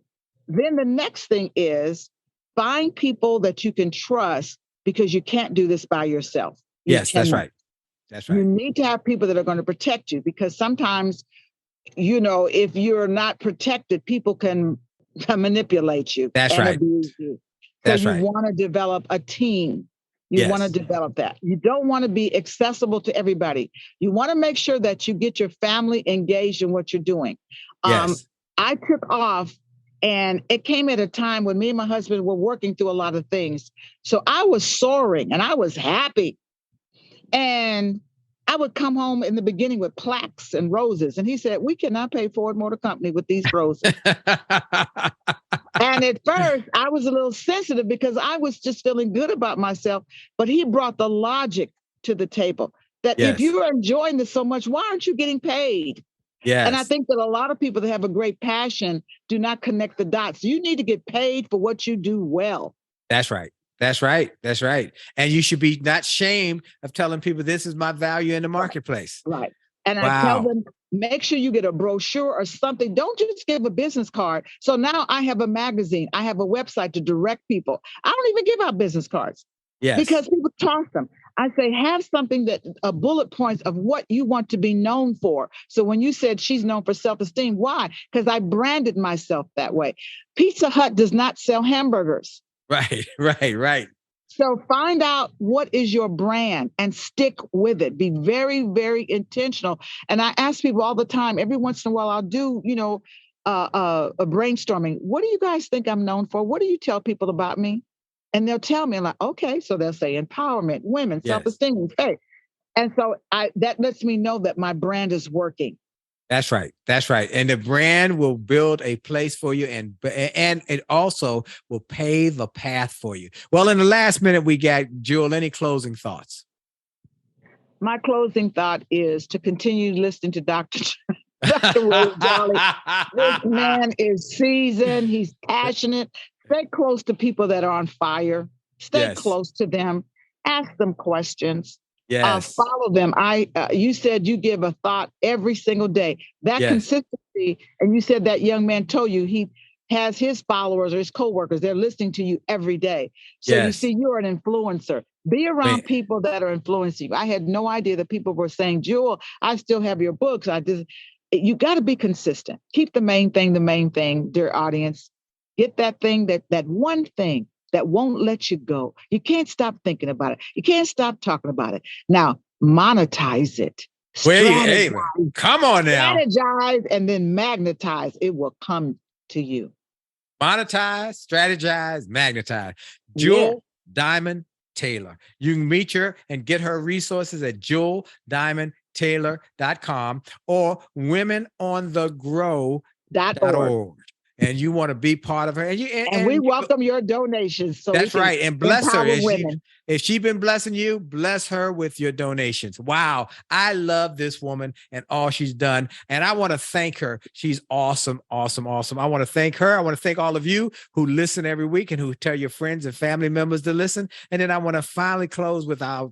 Then the next thing is find people that you can trust, because you can't do this by yourself. Yes, that's right. That's right. You need to have people that are going to protect you, because sometimes, if you're not protected, people can manipulate you. That's and right. abuse you. That's so right. You want to develop a team. You want to develop that. You don't want to be accessible to everybody. You want to make sure that you get your family engaged in what you're doing. Yes. I took off, and it came at a time when me and my husband were working through a lot of things. So I was soaring and I was happy. And I would come home in the beginning with plaques and roses. And he said, we cannot pay Ford Motor Company with these roses. And at first, I was a little sensitive because I was just feeling good about myself. But he brought the logic to the table that if you're enjoying this so much, why aren't you getting paid? Yes. And I think that a lot of people that have a great passion do not connect the dots. You need to get paid for what you do well. That's right. That's right. That's right. And you should be not ashamed of telling people this is my value in the marketplace. Right. And I tell them, make sure you get a brochure or something. Don't just give a business card. So now I have a magazine. I have a website to direct people. I don't even give out business cards. Yes. Because people toss them. I say, have something that bullet points of what you want to be known for. So when you said she's known for self-esteem, why? Because I branded myself that way. Pizza Hut does not sell hamburgers. Right. So find out what is your brand and stick with it. Be very, very intentional. And I ask people all the time, every once in a while, I'll do, a brainstorming. What do you guys think I'm known for? What do you tell people about me? And they'll tell me, I'm like, okay, so they'll say empowerment, women, self-esteem, faith. And so that lets me know that my brand is working. That's right. That's right. And the brand will build a place for you, and it also will pave a path for you. Well, in the last minute we got, Jewel, any closing thoughts? My closing thought is to continue listening to Dr. Willie Jolley. This man is seasoned. He's passionate. Stay close to people that are on fire. Stay Yes. close to them. Ask them questions. Yes. Follow them. You said you give a thought every single day. That Yes. consistency, and you said that young man told you he has his followers or his coworkers. They're listening to you every day. So you Yes. see, you're an influencer. Be around Man. people that are influencing you. I had no idea that people were saying, Jewel, I still have your books. You got to be consistent. Keep the main thing, dear audience. Get that thing, that one thing that won't let you go. You can't stop thinking about it. You can't stop talking about it. Now, monetize it. Hey, come on now. Strategize and then magnetize. It will come to you. Monetize, strategize, magnetize. Jewel Diamond Taylor. You can meet her and get her resources at jeweldiamondtaylor.com or womenonthegrow.org. And you want to be part of her. And we welcome your donations. So that's right. And bless her. If she's been blessing you, bless her with your donations. Wow. I love this woman and all she's done. And I want to thank her. She's awesome, awesome, awesome. I want to thank her. I want to thank all of you who listen every week and who tell your friends and family members to listen. And then I want to finally close with our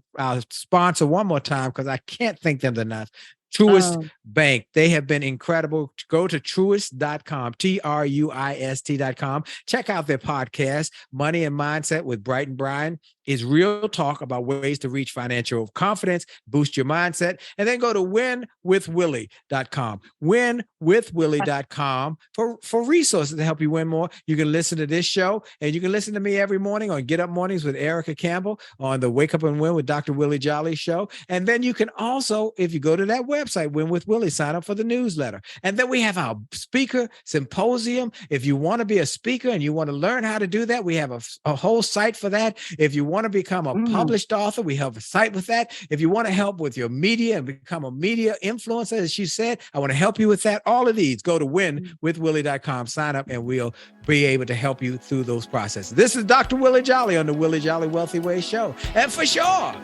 sponsor one more time because I can't thank them enough. Truist Bank. They have been incredible. Go to truist.com, TRUIST.com. Check out their podcast, Money and Mindset with Bright and Brian. Is real talk about ways to reach financial confidence, boost your mindset, and then go to winwithwillie.com, winwithwillie.com for resources to help you win more. You can listen to this show, and you can listen to me every morning on Get Up Mornings with Erica Campbell on the Wake Up and Win with Dr. Willie Jolley show. And then you can also, if you go to that website, Win with Willie, sign up for the newsletter. And then we have our speaker symposium. If you want to be a speaker and you want to learn how to do that, we have a whole site for that. If you want to become a published author, we have a site with that. If you want to help with your media and become a media influencer, as she said, I want to help you with that. All of these, go to winwithwillie.com, sign up, and we'll be able to help you through those processes. This is Dr. Willie Jolley on the Willie Jolley Wealthy Way Show. And for sure,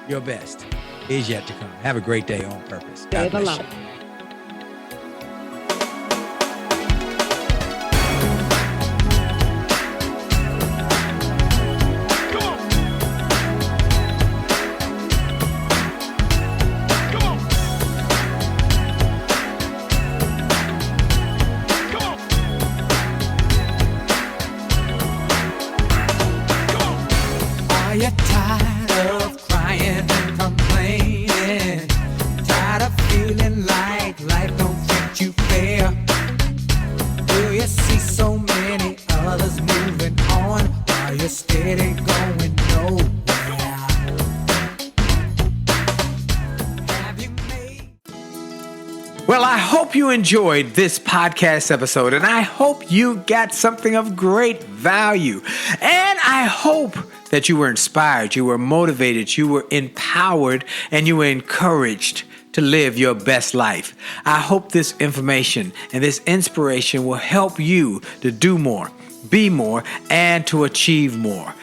your best is yet to come. Have a great day on purpose. God bless you. Are you tired of crying and complaining? Tired of feeling like life don't treat you fair? Do you see so many others moving on while you're steady going nowhere? Have you made... Well, I hope you enjoyed this podcast episode, and I hope you got something of great value. And I hope that you were inspired, you were motivated, you were empowered, and you were encouraged to live your best life. I hope this information and this inspiration will help you to do more, be more, and to achieve more.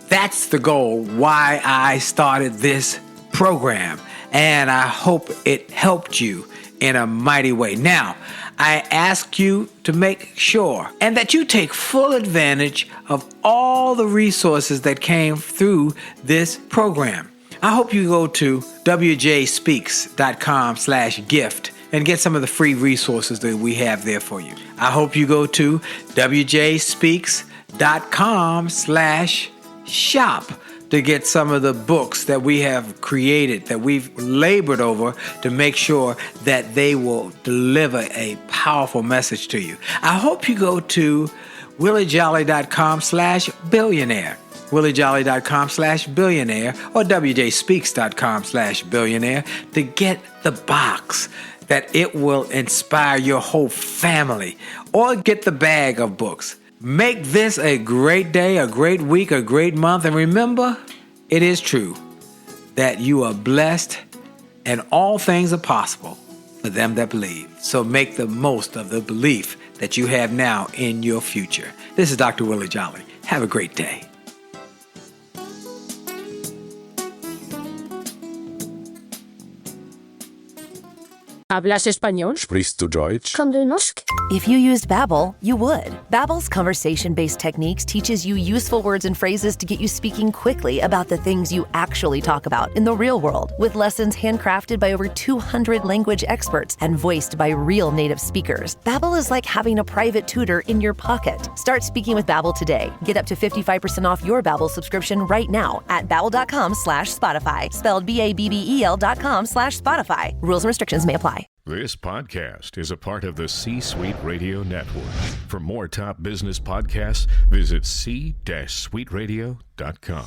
That's the goal why I started this program, and I hope it helped you in a mighty way. Now, I ask you to make sure and that you take full advantage of all the resources that came through this program. I hope you go to wjspeaks.com/gift and get some of the free resources that we have there for you. I hope you go to wjspeaks.com/shop to get some of the books that we have created, that we've labored over to make sure that they will deliver a powerful message to you. I hope you go to williejolly.com/billionaire, williejolly.com/billionaire, or wjspeaks.com/billionaire to get the box that it will inspire your whole family, or get the bag of books. Make this a great day, a great week, a great month. And remember, it is true that you are blessed and all things are possible for them that believe. So make the most of the belief that you have now in your future. This is Dr. Willie Jolley. Have a great day. ¿Hablas español? Sprichst du Deutsch? Kan du norsk? If you used Babbel, you would. Babbel's conversation-based techniques teaches you useful words and phrases to get you speaking quickly about the things you actually talk about in the real world, with lessons handcrafted by over 200 language experts and voiced by real native speakers. Babbel is like having a private tutor in your pocket. Start speaking with Babbel today. Get up to 55% off your Babbel subscription right now at babbel.com/Spotify. Spelled BABBEL.com/Spotify. Rules and restrictions may apply. This podcast is a part of the C-Suite Radio Network. For more top business podcasts, visit c-suiteradio.com.